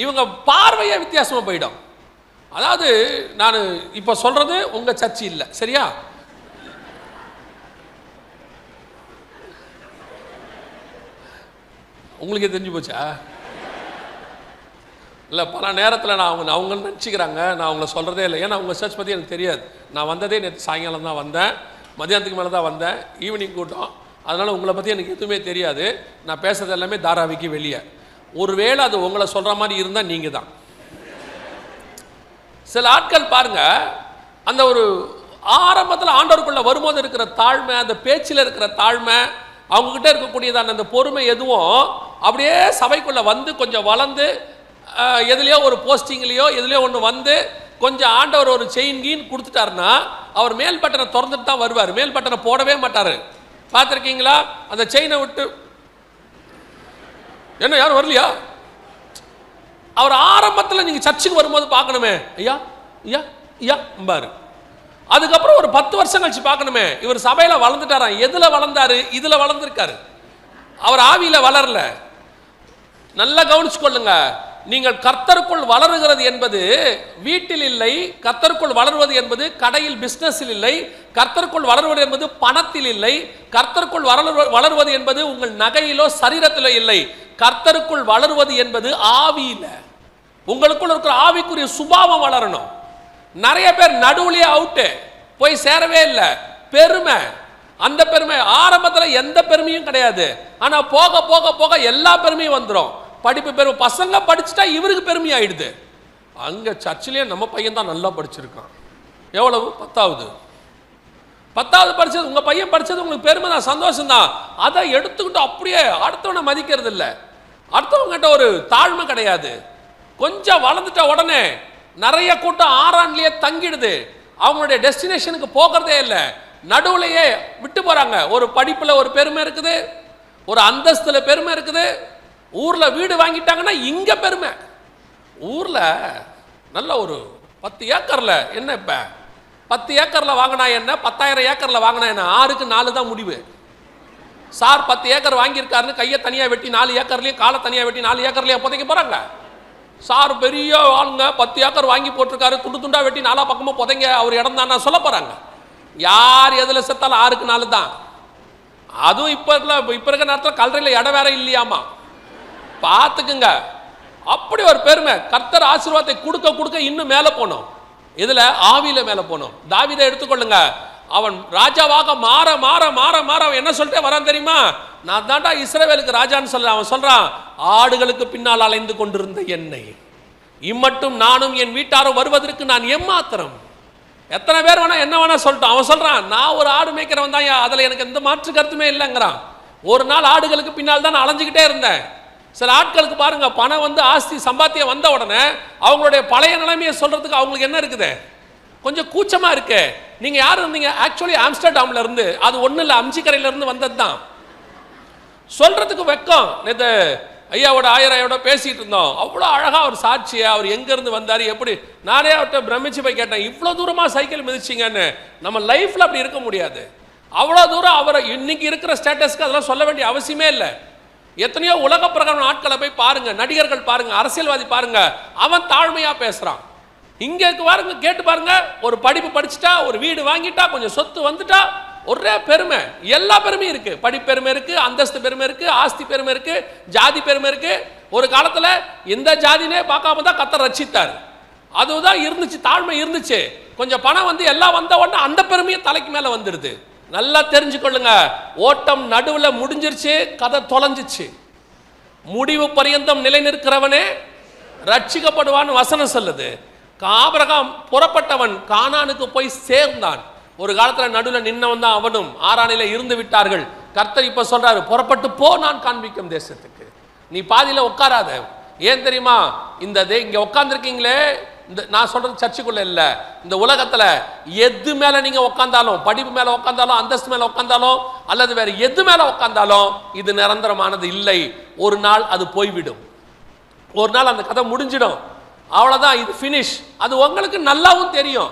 இவங்க பார்வையே வித்தியாசமாக போயிடும். அதாவது நான் இப்போ சொல்றது உங்க சர்ச்சு இல்லை, சரியா? உங்களுக்கே தெரிஞ்சு போச்சா? இல்லை, பல நேரத்தில் நான் அவங்க நினச்சிக்கிறாங்க நான் அவங்கள சொல்கிறதே இல்லை. ஏன்னா அவங்க சர்ச் பற்றி எனக்கு தெரியாது. நான் வந்ததே நேற்று சாயங்காலம் தான் வந்தேன், மதியானத்துக்கு மேலே தான் வந்தேன், ஈவினிங் கூட்டம். அதனால் உங்களை பற்றி எனக்கு எதுவுமே தெரியாது. நான் பேசுறது எல்லாமே தாராவிக்கு வெளியே. ஒருவேளை அது உங்களை சொல்கிற மாதிரி இருந்தால் நீங்கள் தான். சில ஆட்கள் பாருங்க, அந்த ஒரு ஆரம்பத்தில் ஆண்டவருக்குள்ளே வரும்போது இருக்கிற தாழ்மை, அந்த பேச்சில் இருக்கிற தாழ்மை, அவங்கக்கிட்ட இருக்கக்கூடியதான அந்த பொறுமை எதுவும் அப்படியே சபைக்குள்ளே வந்து கொஞ்சம் வளர்ந்து எதுலையோ ஒரு போஸ்டிங்லேயோ எதுலையோ ஒன்று வந்து கொஞ்சம் ஆண்டவர் ஒரு செயின் கீன் கொடுத்துட்டாருன்னா அவர் மேல் பட்டனை திறந்துட்டு தான் வருவார். மேல் பட்டனை போடவே மாட்டார். பார்த்துருக்கீங்களா? அந்த செயினை விட்டு என்ன யாரும் வரலையா? அவர் ஆரம்பத்தில் நீங்கள் சர்ச்சுக்கு வரும்போது பார்க்கணுமே, ஐயா ஐயா ஐயா பாரு. அதுக்கப்புறம் ஒரு 10 வருஷம் கழிச்சு பார்க்கணுமே, இவர் சபையில் வளர்ந்துட்டாராம். எதில் வளர்ந்தாரு? இதில் வளர்ந்துருக்காரு. அவர் ஆவியில் வளரல. நல்லா கவனிச்சு கொள்ளுங்க. நீங்கள் கர்த்தருக்குள் வளருகிறது என்பது வீட்டில் இல்லை. கர்த்தருக்குள் வளருவது என்பது கடையில் பிசினஸில் இல்லை. கர்த்தருக்குள் வளருவது என்பது பணத்தில் இல்லை. கர்த்தருக்குள் வளருவது என்பது உங்கள் நகையிலோ சரீரத்திலோ இல்லை. கர்த்தருக்குள் வளருவது என்பது ஆவியில. உங்களுக்குள் இருக்கிற ஆவிக்குரிய சுபாவம் வளரணும். நிறைய பேர் நடுவுலயே அவுட்டு, போய் சேரவே இல்லை. பெருமை, அந்த பெருமை ஆரம்பத்தில் எந்த பெருமையும் கிடையாது. ஆனால் போக போக போக எல்லா பெருமையும் வந்துடும். படிப்பு பெருமை, பசங்க படிச்சுட்டா இவருக்கு பெருமை ஆயிடுது. அங்கே சர்ச்சிலேயே நம்ம பையன் தான் நல்லா படிச்சிருக்கான். எவ்வளவு? 10வது. 10வது படிச்சது உங்கள் பையன் படித்தது உங்களுக்கு பெருமை தான், சந்தோஷம்தான். அதை எடுத்துக்கிட்டு அப்படியே அடுத்தவனை மதிக்கிறது இல்லை, அடுத்தவங்ககிட்ட ஒரு தாழ்மை கிடையாது. கொஞ்சம் வளர்ந்துட்ட உடனே நிறைய கூட்டம் ஆறான்லேயே தங்கிடுது, அவங்களுடைய டெஸ்டினேஷனுக்கு போகிறதே இல்லை, நடுவுலையே விட்டு போகிறாங்க. ஒரு படிப்பில் ஒரு பெருமை இருக்குது, ஒரு அந்தஸ்தில் பெருமை இருக்குது, ஊரில் வீடு வாங்கிட்டாங்கன்னா இங்கே பெருமை. ஊரில் நல்ல ஒரு 10 ஏக்கரில் என்ன, இப்போ 10 ஏக்கரில் வாங்கினா என்ன, 10,000 ஏக்கரில் வாங்கினா என்ன, 6க்கு 4 தான் முடிவு. சார் 10 ஏக்கர் வாங்கியிருக்காருன்னு கையை தனியாக வெட்டி 4 ஏக்கர்லையும் காலை தனியாக வெட்டி 4 ஏக்கர்லையும் புதைக்க போகிறாங்க. சார் பெரிய ஆளுங்க 10 ஏக்கர் வாங்கி போட்டிருக்காரு, துண்டு துண்டாக வெட்டி 4 பக்கமும் புதைங்க, அவர் இடம் தான் சொல்ல போகிறாங்க. யார் எதில் செத்தாலும் 6க்கு 4 தான். அதுவும் இப்போ இருக்கிற நேரத்தில் கல்லறையில் இடம் வேற இல்லையாமா, பார்த்துக்குங்க. அப்படி ஒரு பெருமை. கர்த்தர் ஆசீர்வாதத்தை கொடுக்க கொடுக்க இன்னும் மேலே போனோம். இதில் ஆவியில் மேலே போனோம். தாவீதை எடுத்துக்கொள்ளுங்க, அவன் ராஜாவாக மாற மாற மாற மாற அவன் என்ன சொல்லிட்டே வரான் தெரியுமா, நான் தாண்டா இஸ்ரவேலுக்கு ராஜான்னு சொல்ல. அவன் சொல்றான், ஆடுகளுக்கு பின்னால் அலைந்து கொண்டிருந்த என்னை இம்மட்டும் நானும் என் வீட்டாரும் வருவதற்கு நான் எம்மாத்திரம். எத்தனை பேர் வேணா என்ன வேணா சொல்லிட்டோம். அவன் சொல்றான், நான் ஒரு ஆடு மேய்க்கிறவன் தான், அதில் எனக்கு எந்த மாற்று கருத்துமே இல்லைங்கிறான். ஒரு நாள் ஆடுகளுக்கு பின்னால் தான் நான் அலைஞ்சிக்கிட்டே இருந்தேன். சில ஆட்களுக்கு பாருங்க, பணம் வந்து ஆஸ்தி சம்பாத்தியம் வந்த உடனே அவங்களுடைய பழைய நிலைமையை சொல்றதுக்கு அவங்களுக்கு என்ன இருக்குது, கொஞ்சம் கூச்சமா இருக்கு. நீங்க யார் இருந்தீங்க? ஆக்சுவலி ஆம்ஸ்டர்டாம்ல இருந்து, அது ஒன்றும் இல்லை, அம்சிக்கரையில இருந்து வந்தது தான். சொல்றதுக்கு வெக்கம். நேற்று ஐயாவோட ஆயராயோட பேசிட்டு இருந்தோம், அவ்வளோ அழகா ஒரு சாட்சியை, அவர் எங்கேருந்து வந்தார் எப்படி. நானே அவர்கிட்ட பிரமிச்சு போய் கேட்டேன், இவ்வளோ தூரமாக சைக்கிள் மிதிச்சிங்கன்னு. நம்ம லைஃப்பில் அப்படி இருக்க முடியாது. அவ்வளோ தூரம் அவரை இன்னைக்கு இருக்கிற ஸ்டேட்டஸ்க்கு அதெல்லாம் சொல்ல வேண்டிய அவசியமே இல்லை. எத்தனையோ உலக பிரகாரம் ஆட்களை போய் பாருங்க, நடிகர்கள் பாருங்க, அரசியல்வாதி பாருங்க, அவன் தாழ்மையாக பேசுகிறான். இங்கே பாருங்க, கேட்டு பாருங்க, ஒரு படிப்பு படிச்சுட்டா, ஒரு வீடு வாங்கிட்டா, கொஞ்சம் சொத்து வந்துட்டா, ஒரே பெருமை. எல்லா பெருமையும் இருக்கு. படிப்பு பெருமை இருக்கு, அந்தஸ்து பெருமை இருக்கு, ஆஸ்தி பெருமை இருக்கு, ஜாதி பெருமை இருக்கு. ஒரு காலத்துல எந்த ஜாதினே பார்க்காம தான் கர்த்தர் ரட்சித்தார். அதுதான் இருந்துச்சு, தாழ்மை இருந்துச்சு. கொஞ்சம் பணம் வந்து எல்லாம் வந்த உடனே அந்த பெருமையை தலைக்கு மேல வந்துடுது. நல்லா தெரிஞ்சுக்கொள்ளுங்க, ஓட்டம் நடுவில் முடிஞ்சிருச்சு, கதை தொலைஞ்சிச்சு. முடிவு பரியந்தம் நிலை நிற்கிறவனே ரட்சிக்கப்படுவான்னு வசனம் சொல்லுது. ஆபிரகாம் புறப்பட்டவன் கானானுக்கு போய் சேர்ந்தான். ஒரு காலத்தில் நடுவில் நின்னவன் தான் அவனும். ஆரானில இருந்து விட்டார்கள். கர்த்தர் இப்ப சொல்றாரு, புறப்பட்டு போ, நான் காண்பிக்கும் தேசத்துக்கு. நீ பாதியில உட்காராத. ஏன் தெரியுமா, இந்த இங்க உட்கார்ந்துருக்கீங்களே, இந்த நான் சொல்றது சர்ச்சுக்குள்ள இல்லை, இந்த உலகத்துல எது மேல நீங்க உட்கார்ந்தாலும், படிப்பு மேல உட்கார்ந்தாலும், அந்தஸ்து மேல உட்கார்ந்தாலும், அல்லது வேற எது மேல உட்கார்ந்தாலும், இது நிரந்தரமானது இல்லை. ஒரு நாள் அது போய்விடும். ஒரு நாள் அந்த கதை முடிஞ்சிடும். அவ்வளவுதான், இது ஃபினிஷ். அது உங்களுக்கு நல்லாவும் தெரியும்.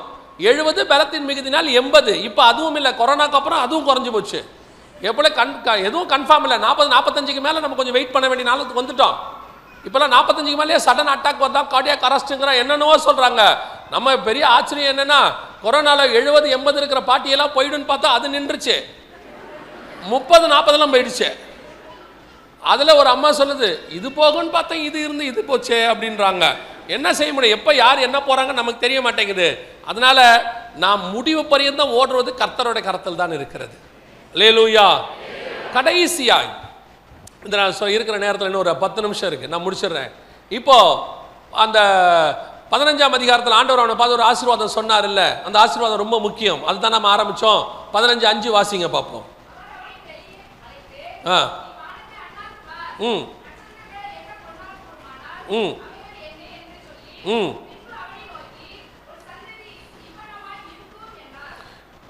70 பலத்தின் மிகுதினால் 80. இப்போ அதுவும் இல்லை, கொரோனாக்கு அப்புறம் அதுவும் குறைஞ்சி போச்சு. எப்படி எதுவும் கன்ஃபார்ம் இல்லை. 40-45க்கு மேலே நம்ம கொஞ்சம் வெயிட் பண்ண வேண்டிய நாளுக்கு வந்துட்டோம். இப்போலாம் 45க்கு மேலேயே சடன் அட்டாக் வந்தா, கார்டியாக் அரெஸ்ட்டுங்கிற என்னென்னவோ சொல்கிறாங்க. நம்ம பெரிய ஆச்சரியம் என்னென்னா, கொரோனாவில் 70-80 இருக்கிற பாட்டியெல்லாம் போயிடுன்னு பார்த்தா அது நின்றுச்சு. 30-40 போயிடுச்சு. அதில் ஒரு அம்மா சொல்லுது, இது போகும்னு பார்த்தா இது இருந்து இது போச்சே அப்படின்றாங்க. என்ன செய்ய முடியும்? எப்போ யார் என்ன போகிறாங்க நமக்கு தெரிய மாட்டேங்குது. அதனால நாம் முடிவு பரியந்தம் ஓடுறது கர்த்தரோட கரத்தில் தான் இருக்கிறது. அல்லேலூயா. கடைசியாய் இந்த நான் இருக்கிற நேரத்தில் இன்னும் ஒரு 10 நிமிஷம் இருக்குது, நான் முடிச்சிடுறேன். இப்போ அந்த 15ஆம் அதிகாரத்தில் ஆண்டவர் அவனை பார்த்து ஒரு ஆசீர்வாதம் சொன்னார் இல்லை, அந்த ஆசீர்வாதம் ரொம்ப முக்கியம். அதுதான் நம்ம ஆரம்பித்தோம். 15:5 வாசிங்க பார்ப்போம்.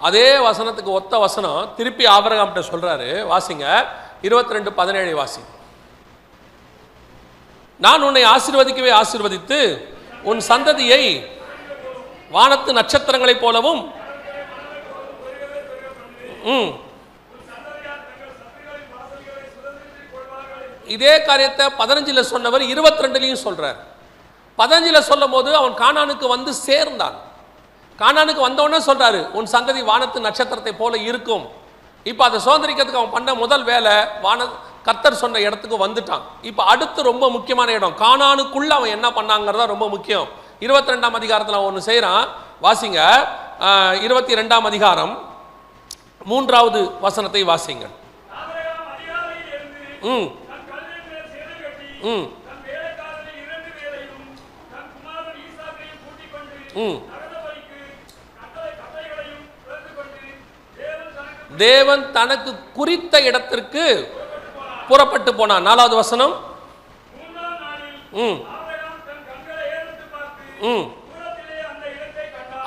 அதே வசனத்துக்கு ஒத்த வசனம் திருப்பி ஆபிரகாம்கிட்ட சொல்றாரு. வாசிங்க 22:17 வாசிங்க. நான் உன்னை ஆசீர்வதிக்கவே ஆசீர்வதித்து உன் சந்ததியை வானத்து நட்சத்திரங்களைப் போலவும் இதே காரியத்தை 15 சொன்னவர் 22 சொல்றார். 15 சொல்லும் போது அவன் கானானுக்கு வந்து சேர்ந்தான். கானானுக்கு வந்தவொடனே சொல்றாரு, உன் சந்ததி வானத்து நட்சத்திரத்தை போல இருக்கும். இப்போ அதை சுதந்திரிக்கிறதுக்கு அவன் பண்ண முதல் வேலை, கர்த்தர் சொன்ன இடத்துக்கு வந்துட்டான். இப்போ அடுத்து ரொம்ப முக்கியமான இடம், கானானுக்குள்ள அவன் என்ன பண்ணாங்கிறதா ரொம்ப முக்கியம். 22ஆம் அதிகாரத்தில் அவன் ஒன்று செய்கிறான். வாசிங்க 22ஆம் அதிகாரம் 3வது வசனத்தை வாசிங்க. தேவன் தனக்கு குறித்த இடத்திற்கு புறப்பட்டு போனான். 4வது வசனம்.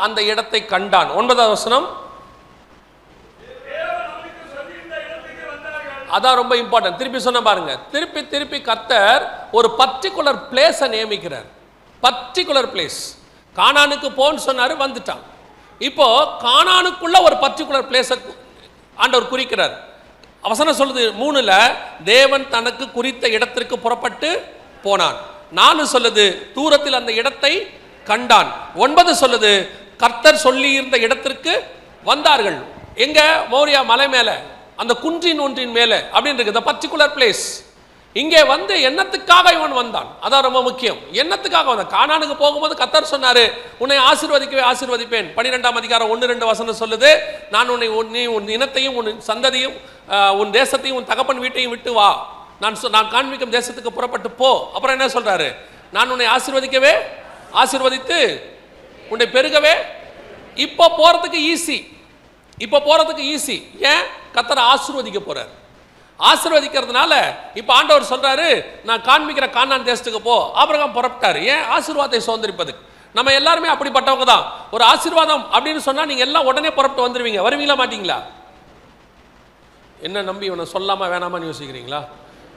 அந்த இடத்தை கண்டான். 9வது வசனம். அதான் ரொம்ப இம்பார்ட்டன்ட். திருப்பி சொன்ன பாருங்க. திருப்பி கர்த்தர் ஒரு பர்டிகுலர் பிளேஸை நியமிக்கிறார். Particular place. கானானுக்கு போன்னு சொன்னாரு, வந்துட்டான். இப்போ கானானுக்குள்ள ஒரு பர்டிகுலர் பிளேஸை ஆண்டவர் குறிக்கிறார். வசனம் சொல்லுது 3ல தேவன் தனக்கு குறித்த இடத்திற்கு புறப்பட்டு போனான். 4 சொல்லுது தூரத்தில் அந்த இடத்தை கண்டான். 9 சொல்லுது கர்த்தர் சொல்லி இருந்த இடத்திற்கு வந்தார்கள். எங்க? மோரியா மலை மேல, அந்த குன்றின் ஒன்றின் மேல அப்படின்னு இருக்கு. the particular place. இங்கே வந்து என்னத்துக்காக இவன் வந்தான்? அதான் ரொம்ப முக்கியம். என்னத்துக்காக வந்தான்? கானானுக்கு போகும்போது கர்த்தர் சொன்னாரு, உன்னை ஆசீர்வதிக்கவே ஆசீர்வதிப்பேன். 12ஆம் அதிகாரம் 1-2 வசனம் சொல்லுது, நான் உன் இனத்தையும் உன் சந்ததியும் உன் தேசத்தையும் உன் தகப்பன் வீட்டையும் விட்டு வா, நான் காண்பிக்கும் தேசத்துக்கு புறப்பட்டு போ. அப்புறம் என்ன சொல்றாரு? நான் உன்னை ஆசீர்வதிக்கவே ஆசீர்வதித்து உன்னை பெருகவே. இப்போ போறதுக்கு ஈஸி. ஏன்? கர்த்தர் ஆசீர்வதிக்க போறார். ஆசீர்வதிக்கிறதுனால இப்ப ஆண்டவர் சொல்றாரு, நான் காண்பிக்கிற கானான் தேசத்துக்கு போ. ஆபிரகாம் புறப்பட்டாரு. ஏன்? ஆசீர்வாதத்தை சுதந்திரிப்பதுக்கு. நம்ம எல்லாருமே அப்படிப்பட்டவங்க தான். ஒரு ஆசீர்வாதம் அப்படின்னு சொன்னா நீங்க எல்லாம் உடனே புறப்பட்டு வந்துருவீங்க. வருவீங்களா மாட்டீங்களா? என்ன நம்பி இவனை சொல்லாமா வேணாமான்னு யோசிக்கிறீங்களா?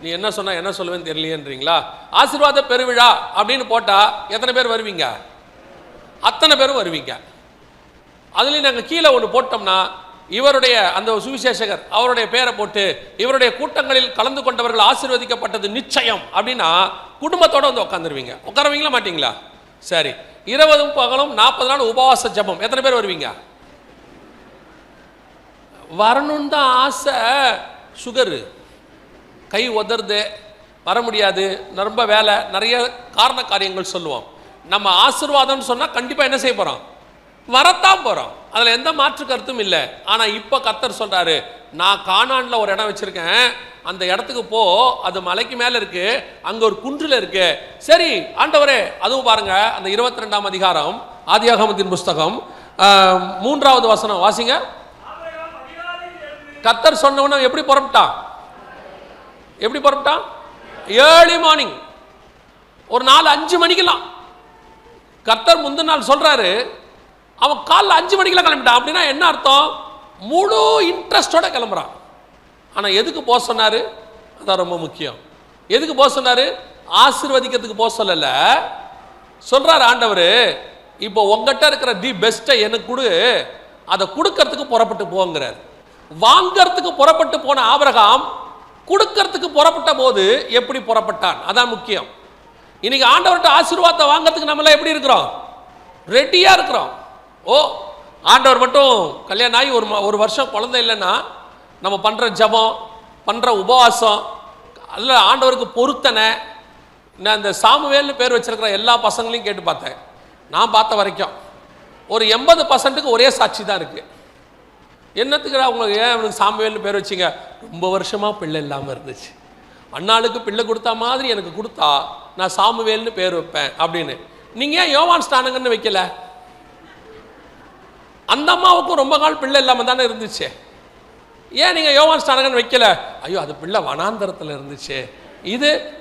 நீ என்ன சொன்னா என்ன சொல்லுவேன்னு தெரியலையேன்றீங்களா? ஆசீர்வாத பெருவிழா அப்படின்னு போட்டா எத்தனை பேர் வருவீங்க? அத்தனை பேரும் வருவீங்க. அதுலேயும் நாங்கள் கீழே ஒன்று போட்டோம்னா, இவருடைய அந்த சுவிசேஷகர் அவருடைய பேரை போட்டு இவருடைய கூட்டங்களில் கலந்து கொண்டவர்கள் ஆசீர்வதிக்கப்பட்டது நிச்சயம் அப்படின்னா குடும்பத்தோட வந்து உட்காந்துருவீங்க. உட்காருவீங்களா மாட்டீங்களா? சரி, இரவும் பகலும் 40 நாள் உபவாச ஜெபம். எத்தனை பேர் வருவீங்க? வரணும்னு தான் ஆசை. சுகரு, கை உதறது, வர முடியாது, ரொம்ப வேலை, நிறைய காரண காரியங்கள் சொல்லுவோம். நம்ம ஆசீர்வாதம்னு சொன்னால் கண்டிப்பாக என்ன செய்ய போகிறோம்? வரத்தான் போகிறோம். அதில் எந்த மாற்று கருத்தும் இல்லை. ஆனால் இப்போ கர்த்தர் சொல்கிறாரு, நான் கானானில் ஒரு இடம் வச்சுருக்கேன், அந்த இடத்துக்கு போ, அது மலைக்கு மேலே இருக்குது, அங்கே ஒரு குன்றில் இருக்குது. சரி ஆண்டவரே, அதுவும் பாருங்கள், அந்த 22ஆம் அதிகாரம் ஆதியாகமத்தின் புஸ்தகம் 3வது வசனம் வாசிங்க. கர்த்தர் சொன்னவன எப்படி புறப்பட்டான்? ஏர்லி மார்னிங், ஒரு 4-5 மணிக்கெல்லாம். கர்த்தர் முந்தின நாள் சொல்றாரு, அவன் காலைல 5 மணிக்கெல்லாம் கிளம்பிட்டான். அப்படின்னா என்ன அர்த்தம்? முழு இன்ட்ரெஸ்டோட கிளம்புறான். ஆனா எதுக்கு போக சொன்னாரு? அதான் ரொம்ப முக்கியம். எதுக்கு போக சொன்னாரு? ஆசீர்வதிக்கிறதுக்கு போக சொல்லல. சொல்றாரு ஆண்டவர், இப்போ உங்ககிட்ட இருக்கிற தி பெஸ்ட்டை எனக்கு கொடு, அதை கொடுக்கறதுக்கு புறப்பட்டு போங்கிறார். வாங்கறதுக்கு புறப்பட்டு போன ஆபிரகாம் கொடுக்கறதுக்கு புறப்பட்ட போது எப்படி புறப்பட்டான்? அதான் முக்கியம். இன்னைக்கு ஆண்டவர்கிட்ட ஆசீர்வாதத்தை வாங்கறதுக்கு நம்மளாம் எப்படி இருக்கிறோம்? ரெடியா இருக்கிறோம். ஓ, ஆண்டவர் மட்டும் கல்யாணம் ஆகி ஒரு வருஷம் குழந்தை இல்லைன்னா நம்ம பண்ற ஜபம், பண்ற உபவாசம், அல்ல ஆண்டவருக்கு பொருத்தனை. நான் இந்த சாமுவேல்னு பேர் வச்சிருக்கிற எல்லா பசங்களையும் கேட்டு பார்த்தேன். நான் பார்த்த வரைக்கும் ஒரு 80% ஒரே சாட்சி தான் இருக்கு. என்னத்துக்கு அவங்களுக்கு ஏன் அவனுக்கு சாமுவேல்னு பேர் வச்சிங்க? ரொம்ப வருஷமா பிள்ளை இல்லாமல் இருந்துச்சு, அண்ணாளுக்கு பிள்ளை கொடுத்தா மாதிரி எனக்கு கொடுத்தா நான் சாமுவேல்னு பேர் வைப்பேன் அப்படின்னு. நீங்க ஏன் யோவான் ஸ்நானகன்னு வைக்கல? அந்த அம்மாவுக்கும் ரொம்ப நாள் பிள்ளை இல்லாமல் தானே இருந்துச்சு. ஏன் நீங்க யோவான் ஸ்நானகன் வைக்கல? ஐயோ, அது பிள்ளை வனாந்தரத்தில் இருந்துச்சு,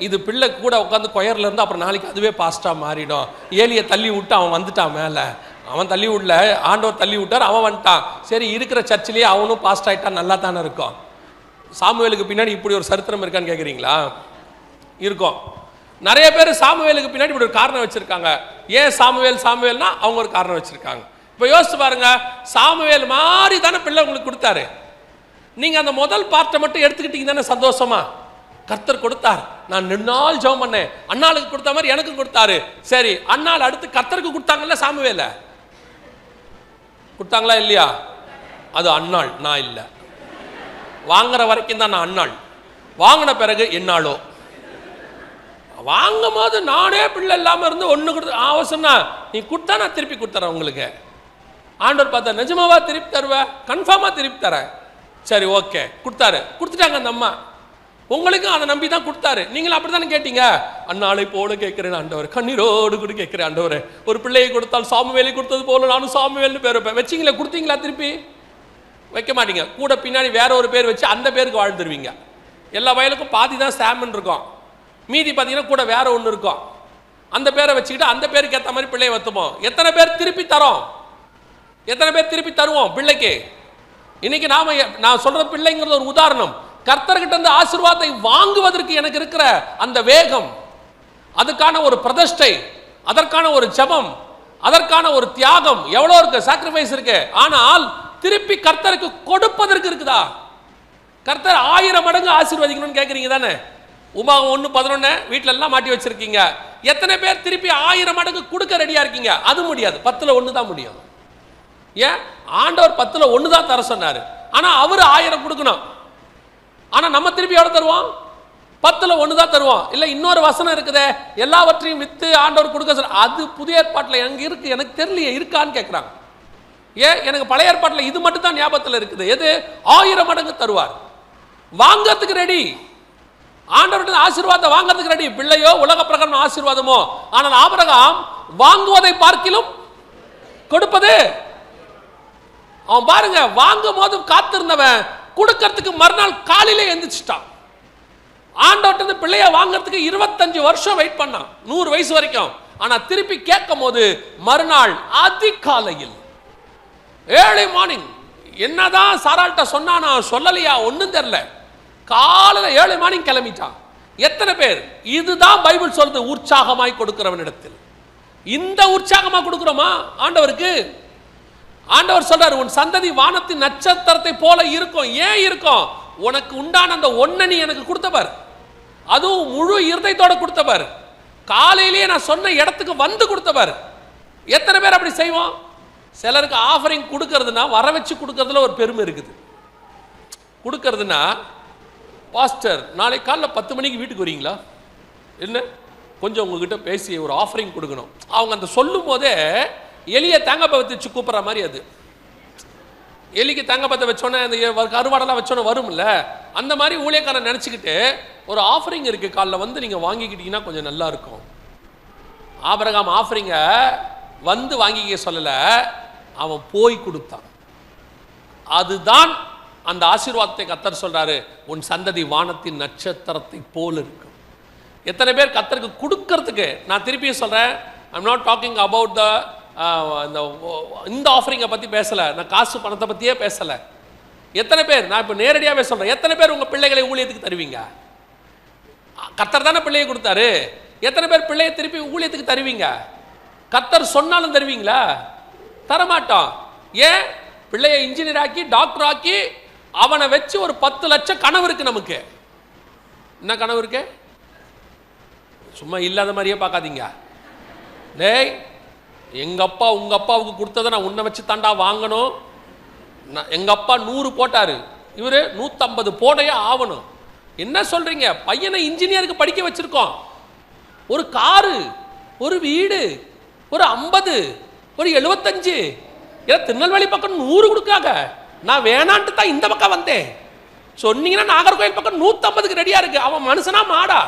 இது பிள்ளை கூட உட்காந்து கொயர்ல இருந்து அப்புறம் நாளைக்கு அதுவே பாஸ்டா மாறிடும். ஏலியை தள்ளி விட்டு அவன் வந்துட்டான் மேலே. அவன் தள்ளி விடல, ஆண்டவர் தள்ளி விட்டார், அவன் வந்துட்டான். சரி, இருக்கிற சர்ச்சிலேயே அவனும் பாஸ்ட் ஆகிட்டான், நல்லா தானே இருக்கும். சாமுவேலுக்கு பின்னாடி இப்படி ஒரு சரித்திரம் இருக்கான்னு கேட்குறீங்களா? இருக்கும். நிறைய பேர் சாமுவேலுக்கு பின்னாடி இப்படி ஒரு காரணம் வச்சிருக்காங்க. ஏன் சாமுவேல்னா அவங்க ஒரு காரணம் வச்சிருக்காங்க. இப்போ யோசிச்சு பாருங்க, சாமுவேல் மாதிரி தானே பிள்ளை உங்களுக்கு கொடுத்தாரு. நீங்க அந்த முதல் பார்ட்டை மட்டும் எடுத்துக்கிட்டீங்க தானே சந்தோஷமா? கர்த்தர் கொடுத்தார், நான் 2 நாள் ஜெபம் பண்ணேன், அண்ணாளுக்கு கொடுத்த மாதிரி எனக்கு கொடுத்தாரு. சரி, அண்ணாள் அடுத்து கர்த்தருக்கு கொடுத்தாங்கல்ல, சாமுவேல கொடுத்தாங்களா இல்லையா? அது அண்ணாள், நான் இல்லை. வாங்குற வரைக்கும் தான் நான் அண்ணாள், வாங்கின பிறகு என்னாலோ. வாங்கும் போது நானே பிள்ளை இல்லாமல் இருந்து ஒன்று கொடுத்து அவசரம்னா நீ கொடுத்தா நான் திருப்பி கொடுத்துறேன் உங்களுக்கு. ஆண்டவர் பார்த்தா, நிஜமாவா திருப்பி தருவேன்? கன்ஃபார்மாக திருப்பி தரேன். சரி, ஓகே, கொடுத்துட்டாங்க அந்த அம்மா. உங்களுக்கும் அதை நம்பி தான் கொடுத்தாரு. நீங்களும் அப்படி தானே கேட்டீங்க. அண்ணாளை போல கேட்கிறேன் ஆண்டவர், கண்ணீரோடு கூட கேட்கிறேன் ஆண்டவர், ஒரு பிள்ளையை கொடுத்தால் சாமுவேலை கொடுத்தது போல நானும் சாமுவேல்னு பேர் வைப்பேன். வச்சிங்களா? கொடுத்தீங்களா? திருப்பி வைக்க மாட்டீங்க. கூட பின்னாடி வேற ஒரு பேர் வச்சு அந்த பேருக்கு வாழ்ந்துருவீங்க. எல்லா வயலுக்கும் பாதி தான் சாமன் இருக்கும், மீதி பார்த்தீங்கன்னா கூட வேற ஒன்று இருக்கும். அந்த பேரை வச்சுக்கிட்டு அந்த பேருக்கு ஏற்ற மாதிரி பிள்ளையை வத்துப்போம். எத்தனை பேர் திருப்பி தரோம்? எத்தனை பேர் திருப்பி தருவோம் பிள்ளைக்கு? இன்னைக்கு நான் சொல்ற பிள்ளைங்கிறது ஒரு உதாரணம். கர்த்தர்கிட்ட இருந்து ஆசீர்வாதத்தை வாங்குவதற்கு எனக்கு இருக்கிற அந்த வேகம், அதுக்கான ஒரு பிரதிஷ்டை, அதற்கான ஒரு ஜெபம், அதற்கான ஒரு தியாகம் எவ்வளோ இருக்கு, சாக்ரிஃபைஸ் இருக்கு. ஆனால் திருப்பி கர்த்தருக்கு கொடுப்பதற்கு இருக்குதா? கர்த்தர் 1000 மடங்கு ஆசீர்வதிக்கணும்னு கேட்குறீங்க தானே? உபாகம் 1:11 வீட்டில எல்லாம் மாட்டி வச்சிருக்கீங்க. எத்தனை பேர் திருப்பி 1000 மடங்கு கொடுக்க ரெடியா இருக்கீங்க? அது முடியாது. 10ல் 1 தான் முடியும். ஏன்? ஆண்டவர் 10ல் 1 தான் தர சொன்னாரு. ஆனா அவர் 1000 கொடுக்கணும். ஆனா நம்ம திருப்பி எவ்வளவு தருவோம்? 10ல் 1 தான் தருவோம். இல்ல இன்னொரு வசனம் இருக்குதே, எல்லாவற்றையும் வித்து ஆண்டவர் கொடுக்க சொல்ல, அது புதிய ஏற்பாட்டில் எங்க இருக்கு? எனக்கு தெரியலையே, இருக்கான்னு கேட்கிறாங்க. ஏன்? எனக்கு பழைய ஏற்பாட்டில் இது மட்டும் தான் ஞாபகத்தில் இருக்குது. எது? 1000 மடங்கு தருவார். வாங்கறதுக்கு ரெடி. ஆண்டவருடைய ஆசீர்வாதத்தை வாங்கறதுக்கு ரெடி. பிள்ளையோ உலக பிரகாரம் ஆசீர்வாதமோ. ஆனால் ஆபிரகாம் வாங்குவதை பார்க்கிலும் கொடுப்பது. அவன் பாருங்க, வாங்கும் போது காத்திருந்தவன் கொடுக்கறதுக்கு மறுநாள் காலையில எந்திரிச்சிட்டான். ஆண்டவர்கிட்ட பிள்ளைய வாங்கறதுக்கு 25 வருஷம் வெயிட் பண்ணான், 100 வயசு வரைக்கும். ஆனா திருப்பி கேட்கும் போது மறுநாள் அதிகாலையில், ஏர்லி மார்னிங். என்னதான் சாராள்கிட்ட சொன்னானா சொல்லலையா ஒன்னும் தெரியல, காலையில் 7 மணிக்கு கிளம்பிட்டான். எத்தனை பேர்? இதுதான் பைபிள் சொல்றது, உற்சாகமாய் கொடுக்கிறவனிடத்தில். இந்த உற்சாகமா கொடுக்கிறோமா ஆண்டவருக்கு? ஆண்டவர் சொல்றாரு, உன் சந்ததி வானத்தின் நட்சத்திரத்தை போல இருக்கும். ஏன் இருக்கும்? உனக்கு உண்டான அந்த ஒன்னை நீ எனக்கு கொடுத்தவர், அதுவும் முழு இருதயத்தோட கொடுத்தவர், காலையிலேயே நான் சொன்ன இடத்துக்கு வந்து கொடுத்தவர். எத்தனை பேர் அப்படி செய்வோம்? சிலருக்கு ஆஃபரிங் கொடுக்கறதுனா வர வச்சு கொடுக்கறதுல ஒரு பெருமை இருக்குது. கொடுக்கறதுனா, பாஸ்டர் நாளை காலைல 10 மணிக்கு வீட்டுக்கு வரீங்களா? என்ன கொஞ்சம் உங்ககிட்ட பேசி ஒரு ஆஃபரிங் கொடுக்கணும். அவங்க அந்த சொல்லும் போதே எலியை தேங்காய் வச்சு கூப்பிட்ற மாதிரி. அது எலிக்கு தேங்காய் பற்ற வச்சோன்னே அந்த கருவாடெல்லாம் வச்சோன்னே வரும்ல, அந்த மாதிரி ஊழியக்காரன் நினச்சிக்கிட்டு ஒரு ஆஃபரிங் இருக்கு, காலைல வந்து நீங்கள் வாங்கிக்கிட்டீங்கன்னா கொஞ்சம் நல்லா இருக்கும். ஆபிரகாம் ஆஃபரிங்கை வந்து வாங்கிக்க சொல்லலை, அவன் போய் கொடுத்தான். அதுதான் அந்த ஆசீர்வாதத்தை கர்த்தர் சொல்றாரு, உன் சந்ததி வானத்தின் நட்சத்திரத்தை போல இருக்கும். எத்தனை பேர் கர்த்தருக்கு கொடுக்கறதுக்கு? நான் திருப்பியும் சொல்றேன், ஐம் நாட் டாக்கிங் அபவுட் இந்த ஆஃபரிங்கை பற்றி பேசலை, நான் காசு பணத்தை பற்றியே பேசலை. எத்தனை பேர், நான் இப்போ நேரடியாகவே சொல்கிறேன், எத்தனை பேர் உங்கள் பிள்ளைகளை ஊழியத்துக்கு தருவீங்க? கர்த்தர் தானே பிள்ளையை கொடுத்தாரு. எத்தனை பேர் பிள்ளையை திருப்பி ஊழியத்துக்கு தருவீங்க? கர்த்தர் சொன்னாலும் தருவீங்களா? தரமாட்டோம். ஏன்? பிள்ளையை இன்ஜினியர் ஆக்கி டாக்டர் ஆக்கி அவனை வச்சு ஒரு 10 லட்சம் கனவு இருக்கு நமக்கு. என்ன கனவு இருக்கு? சும்மா இல்லாத மாதிரியே பார்க்காதீங்க. டேய், எங்க அப்பா உங்க அப்பாவுக்கு கொடுத்ததை நான் உன்னை வச்சு தாண்டா வாங்கணும். எங்க அப்பா 100 போட்டாரு, இவரு 150 போடையே ஆகணும். என்ன சொல்றீங்க? பையனை இன்ஜினியருக்கு படிக்க வச்சிருக்கோம். ஒரு காரு, ஒரு வீடு, ஒரு 50, ஒரு 75, திருநெல்வேலி பக்கம் 100 கொடுக்காங்க. நான் வேணான்ட்டு தான் இந்த பக்கம் வந்தேன். சொன்னீங்கன்னா நாகர்கோயில் பக்கம் 150க்கு ரெடியா இருக்கு. அவன் மனுஷனா மாடா?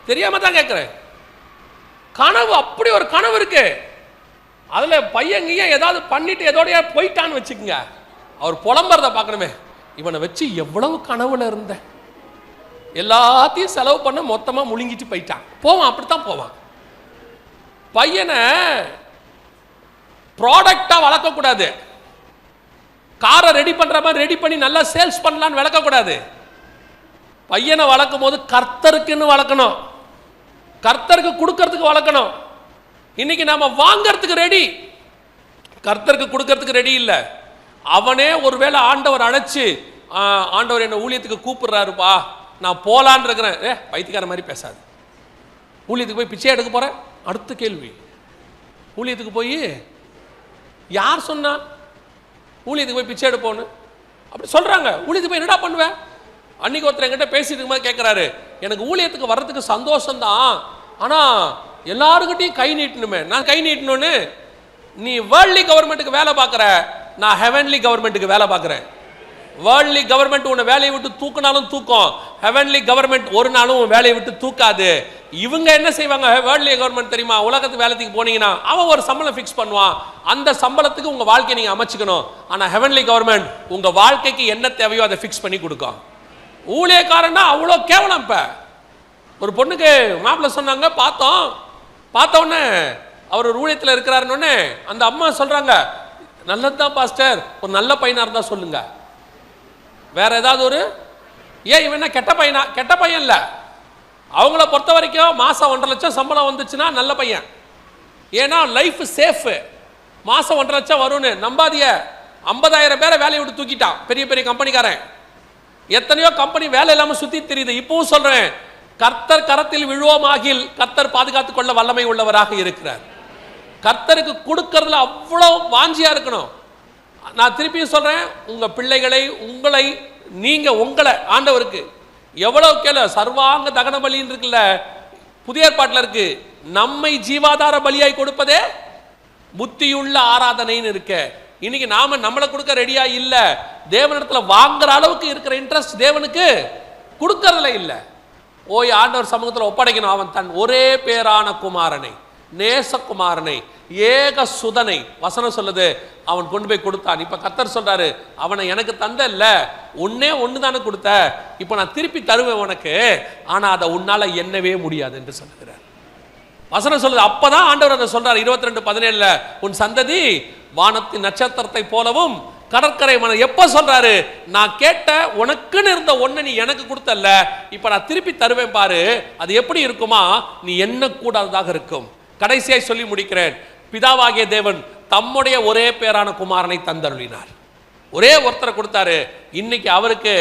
தெரியாம தான் கேட்கிறேன். கனவு, அப்படி ஒரு கனவு இருக்கு. அதுல பையங்க ஏதாவது பண்ணிட்டு எதோடைய போயிட்டான்னு வச்சுக்கோங்க, அவர் புலம்புறத பார்க்கணுமே, இவனை வச்சு எவ்வளவு கனவுல இருந்த, எல்லாத்தையும் செலவு பண்ண மொத்தமா முழுங்கிட்டு போயிட்டான். போவான், அப்படித்தான் போவான். பையனை ப்ராடக்டா வளர்க்கக்கூடாது. காரை ரெடி பண்ற மாதிரி ரெடி பண்ணி நல்லா சேல்ஸ் பண்ணலான்னு வளர்க்கக்கூடாது. பையனை வளர்க்கும் போது கர்த்தருக்குன்னு வளர்க்கணும், கர்த்தருக்கு கொடுக்கறதுக்கு வளர்க்கணும். இன்னைக்கு நாம வாங்கறதுக்கு ரெடி, கர்த்தருக்கு கொடுக்கறதுக்கு ரெடி இல்லை. அவனே ஒருவேளை ஆண்டவர் அழைச்சு, ஆண்டவர் என்ன ஊழியத்துக்கு கூப்பிடுறாருப்பா, நான் போலான்னு இருக்கிறேன். பைத்தியக்கார மாதிரி பேசாது. ஊழியத்துக்கு போய் பிச்சை எடுக்க போறேன்? அடுத்த கேள்வி. ஊழியத்துக்கு போய் யார் சொன்னா ஊழியத்துக்கு போய் பிச்சை எடுப்போன்னு? அப்படி சொல்றாங்க. ஊழியத்துக்கு போய் என்னடா பண்ணுவேன்? அன்னைக்கு ஒருத்தர் என்கிட்ட பேசிட்டு இருக்கும்போது கேட்கிறாரு, எனக்கு ஊழியத்துக்கு வர்றதுக்கு சந்தோஷம்தான், ஆனா எல்லாருக்கிட்டையும் கை நீட்டணுமே. நான் கை நீட்டணும்னு? நீ வேர்ல்ட்லி கவர்மெண்ட்டுக்கு வேலை பார்க்குற, நான் ஹெவன்லி கவர்மெண்ட்டுக்கு வேலை பார்க்குறேன். வேர்ல்ட்லி கவர்மெண்ட் உன்னை வேலையை விட்டு தூக்கினாலும் தூக்கும், ஹெவன்லி கவர்மெண்ட் ஒரு நாளும் உன் வேலையை விட்டு தூக்காது. இவங்க என்ன செய்வாங்க? வேர்ல்ட்லி கவர்மெண்ட் தெரியுமா, உலகத்து வேலைக்கு போனீங்கன்னா அவன் ஒரு சம்பளம் ஃபிக்ஸ் பண்ணுவான், அந்த சம்பளத்துக்கு உங்க வாழ்க்கையை நீங்க அமைச்சுக்கணும். ஆனா ஹெவன்லி கவர்மெண்ட் உங்க வாழ்க்கைக்கு என்ன தேவையோ அதை ஃபிக்ஸ் பண்ணி கொடுக்கும். ஊழியக்காரன்னா அவ்வளோ கேவலம். இப்ப ஒரு பொண்ணுக்கு மாப்பிள்ளை சொன்னாங்க, பார்த்தோன்னே அவர் ஒரு ஊழியத்தில் இருக்கிறாருன்னு அந்த அம்மா சொல்றாங்க, நல்லதுதான் பாஸ்டர், ஒரு நல்ல பையனா இருந்தா சொல்லுங்க. வேற ஏதாவது ஒரு ஏன் இவன் என்ன கெட்ட பையனா? கெட்ட பையன் இல்லை. அவங்கள பொறுத்த வரைக்கும் மாசம் 1.5 லட்சம் சம்பளம் வந்துச்சுன்னா நல்ல பையன். ஏன்னா லைஃப் சேஃப். மாசம் 1.5 லட்சம் வரும்னு நம்பாதிய. 50,000 பேரை வேலையை விட்டு தூக்கிட்டான் பெரிய பெரிய கம்பெனிக்காரன். எத்தனையோ கம்பெனி வேலை இல்லாம சுத்தி தெரியுது. இப்பவும் சொல்றேன், கர்த்தர் கரத்தில் விழுவோமாகில் கர்த்தர் பாதுகாத்துக் கொள்ள வல்லமை உள்ளவராக இருக்கிறார். கர்த்தருக்கு கொடுக்கறதுல அவ்வளவு வாஞ்சியா இருக்கணும். நான் திருப்பியும் சொல்றேன், உங்க பிள்ளைகளை உங்களை ஆண்டவருக்கு எவ்வளவு கேள சர்வாங்க தகன பலின்னு இருக்குல்ல, புதிய ஏற்பாட்டில் இருக்கு, நம்மை ஜீவாதார பலியாய் கொடுப்பதே புத்தியுள்ள ஆராதனைன்னு இருக்க. இன்னைக்கு நாம நம்மளை கொடுக்க ரெடியா இல்ல. தேவனிடத்துல வாங்குற அளவுக்கு இருக்கிற இன்ட்ரெஸ்ட் தேவனுக்கு கொடுக்கறதுல இல்ல. ஓய் ஆண்டவர் சமூகத்தில் ஒப்படைக்கணும். அவன் தன் ஒரே பேரான குமாரனை, நேசகுமாரனை, ஏக சுதனை, வசனம் சொல்லுது, அவன் கொண்டு போய் கொடுத்தான். இப்ப கர்த்தர் சொல்றாரு, அவனை எனக்கு தந்த இல்ல, ஒன்னே ஒண்ணுதானே கொடுத்த, இப்ப நான் திருப்பி தருவேன் உனக்கு, ஆனா அதை உன்னால எண்ணவே முடியாது என்று சொல்லுகிறார். வசனம் சொல்லுது. அப்பதான் ஆண்டவர் அதை சொல்றாரு 22:17, உன் சந்ததி வானத்தின் நட்சத்திரத்தை போலவும் கடற்கரை மணல். எப்ப சொல்றாரு? நான் கேட்ட உனக்குன்னு இருந்த ஒண்ணு நீ எனக்கு கொடுத்தல்ல, இப்ப நான் திருப்பி தருவேன் பாரு, அது எப்படி இருக்குமா, நீ என்ன கூடாததாக இருக்கும். கடைசியாய் சொல்லி முடிக்கிறேன். பிதாவாகிய தேவன் தம்முடைய ஒரே பேரான குமாரனை தந்தருளினார். ஒரே ஒருத்தரை கொடுத்தாரு. இன்னைக்கு அவருக்கு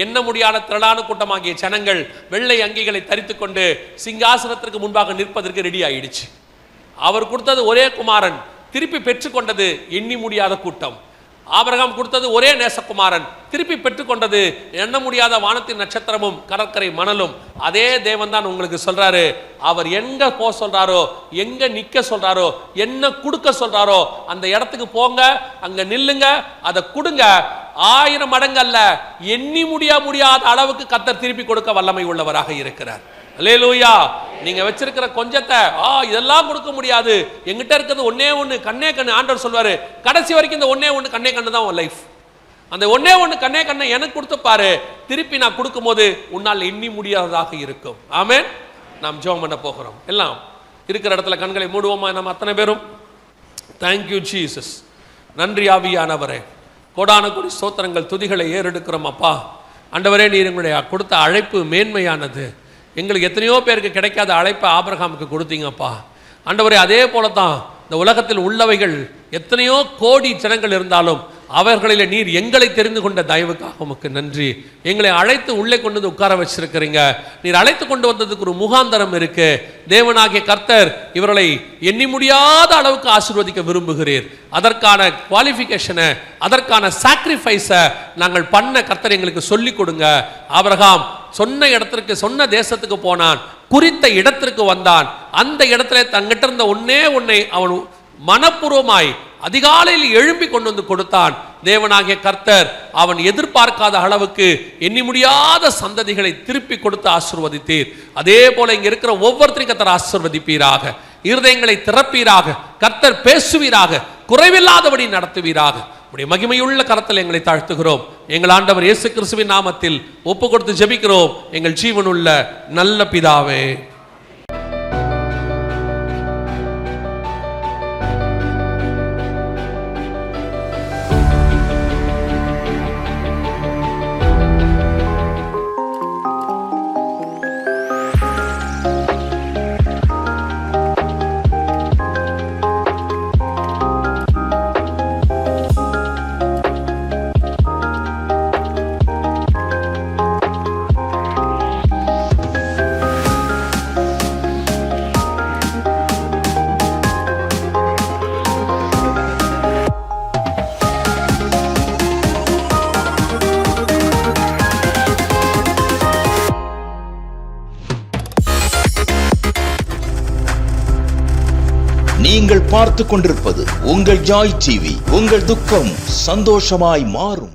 என்ன முடியாத திரளான கூட்டமாகிய ஜனங்கள் வெள்ளை அங்கிகளை தரித்து கொண்டு சிங்காசனத்திற்கு முன்பாக நிற்பதற்கு ரெடி ஆயிடுச்சு. அவர் கொடுத்தது ஒரே குமாரன், திருப்பி பெற்றுக்கொண்டது எண்ணி முடியாத கூட்டம். ஆபிரகாம் கொடுத்தது ஒரே நேசகுமாரன், திருப்பி பெற்றுக்கொண்டது எண்ண முடியாத வானத்தின் நட்சத்திரமும் கடற்கரை மணலும். அதே தேவன் தான் உங்களுக்கு சொல்றாரு, அவர் எங்க போக சொல்றாரோ, எங்க நிக்க சொல்றாரோ, என்ன கொடுக்க சொல்றாரோ அந்த இடத்துக்கு போங்க, அங்க நில்லுங்க, அதை கொடுங்க. 1000 மடங்கு அல்ல, எண்ணி முடியாத அளவுக்கு கர்த்தர் திருப்பி கொடுக்க வல்லமை உள்ளவராக இருக்கிறார். அல்லேலூயா. நீங்க வச்சிருக்கிற கொஞ்சத்தை இதெல்லாம் கொடுக்க முடியாது, எங்கிட்ட இருக்கிறது ஒன்னே ஒண்ணு, கண்ணே கண்ணு. ஆண்டவர் சொல்வாரு, கடைசி வரைக்கும் இந்த ஒன்னே ஒண்ணு கண்ணே கண்ணு தான் உன் லைஃப். அந்த ஒன்னே ஒண்ணு கண்ணே கண்ணை எனக்கு கொடுத்து பாரு, திருப்பி நான் கொடுக்கும் போது உன்னால் எண்ணி முடியாததாக இருக்கும். ஆமென். நாம் ஜெபம் பண்ண போகிறோம். எல்லாம் இருக்கிற இடத்துல கண்களை மூடுவோமா? நம்ம அத்தனை பேரும். Thank you Jesus. நன்றி ஆவியானவரே. கோடான கோடி ஸ்தோத்திரங்கள், துதிகளை ஏறெடுக்கிறோம் அப்பா. ஆண்டவரே, நீர் எங்களுடைய கொடுத்த அழைப்பு மேன்மையானது. எங்களுக்கு எத்தனையோ பேருக்கு கிடைக்காத அழைப்பை ஆபிரகாமுக்கு கொடுத்தீங்கப்பா. ஆண்டவரே, அதே போல தான் இந்த உலகத்தில் உள்ளவைகள் எத்தனையோ கோடி ஜனங்கள் இருந்தாலும் அவர்களில் நீர் எங்களை தெரிந்து கொண்ட தயவுக்காக உமக்கு நன்றி. எங்களை அழைத்து உள்ளே கொண்டு வந்து உட்கார வச்சிருக்கிறீங்க. நீர் அழைத்து கொண்டு வந்ததுக்கு ஒரு முகாந்தரம் இருக்கு. தேவனாகிய கர்த்தர் இவர்களை எண்ணி முடியாத அளவுக்கு ஆசீர்வதிக்க விரும்புகிறீர். அதற்கான குவாலிஃபிகேஷனை, அதற்கான சாக்ரிஃபைஸை நாங்கள் பண்ண கர்த்தர் எங்களுக்கு சொல்லி கொடுங்க. ஆபிரகாம் சொன்ன இடத்திற்கு, சொன்ன தேசத்துக்கு போனான், குறித்த இடத்திற்கு வந்தான். அந்த இடத்துல தங்கிட்ட இருந்த ஒன்னே ஒன்னை அவன் மனப்பூர்வமாய் அதிகாலையில் எழும்பி கொண்டு வந்து கொடுத்தான். தேவனாகிய கர்த்தர் அவன் எதிர்பார்க்காத அளவுக்கு எண்ணி முடியாத சந்ததிகளை திருப்பி கொடுத்து ஆசீர்வதித்தீர். அதே போல இங்க இருக்கிற ஒவ்வொருத்தரையும் கர்த்தர் ஆசீர்வதிப்பீராக, இருதயங்களை திறப்பீராக, கர்த்தர் பேசுவீராக, குறைவில்லாதபடி நடத்துவீராக. உடைய மகிமையுள்ள கரத்தில் எங்களை தாழ்த்துகிறோம். எங்கள் ஆண்டவர் இயேசு கிறிஸ்துவின் நாமத்தில் ஒப்பு கொடுத்து ஜெபிக்கிறோம் எங்கள் ஜீவனுள்ள நல்ல பிதாவே. நீங்கள் பார்த்துக் கொண்டிருப்பது உங்கள் ஜாய் டிவி. உங்கள் துக்கம் சந்தோஷமாய் மாறும்.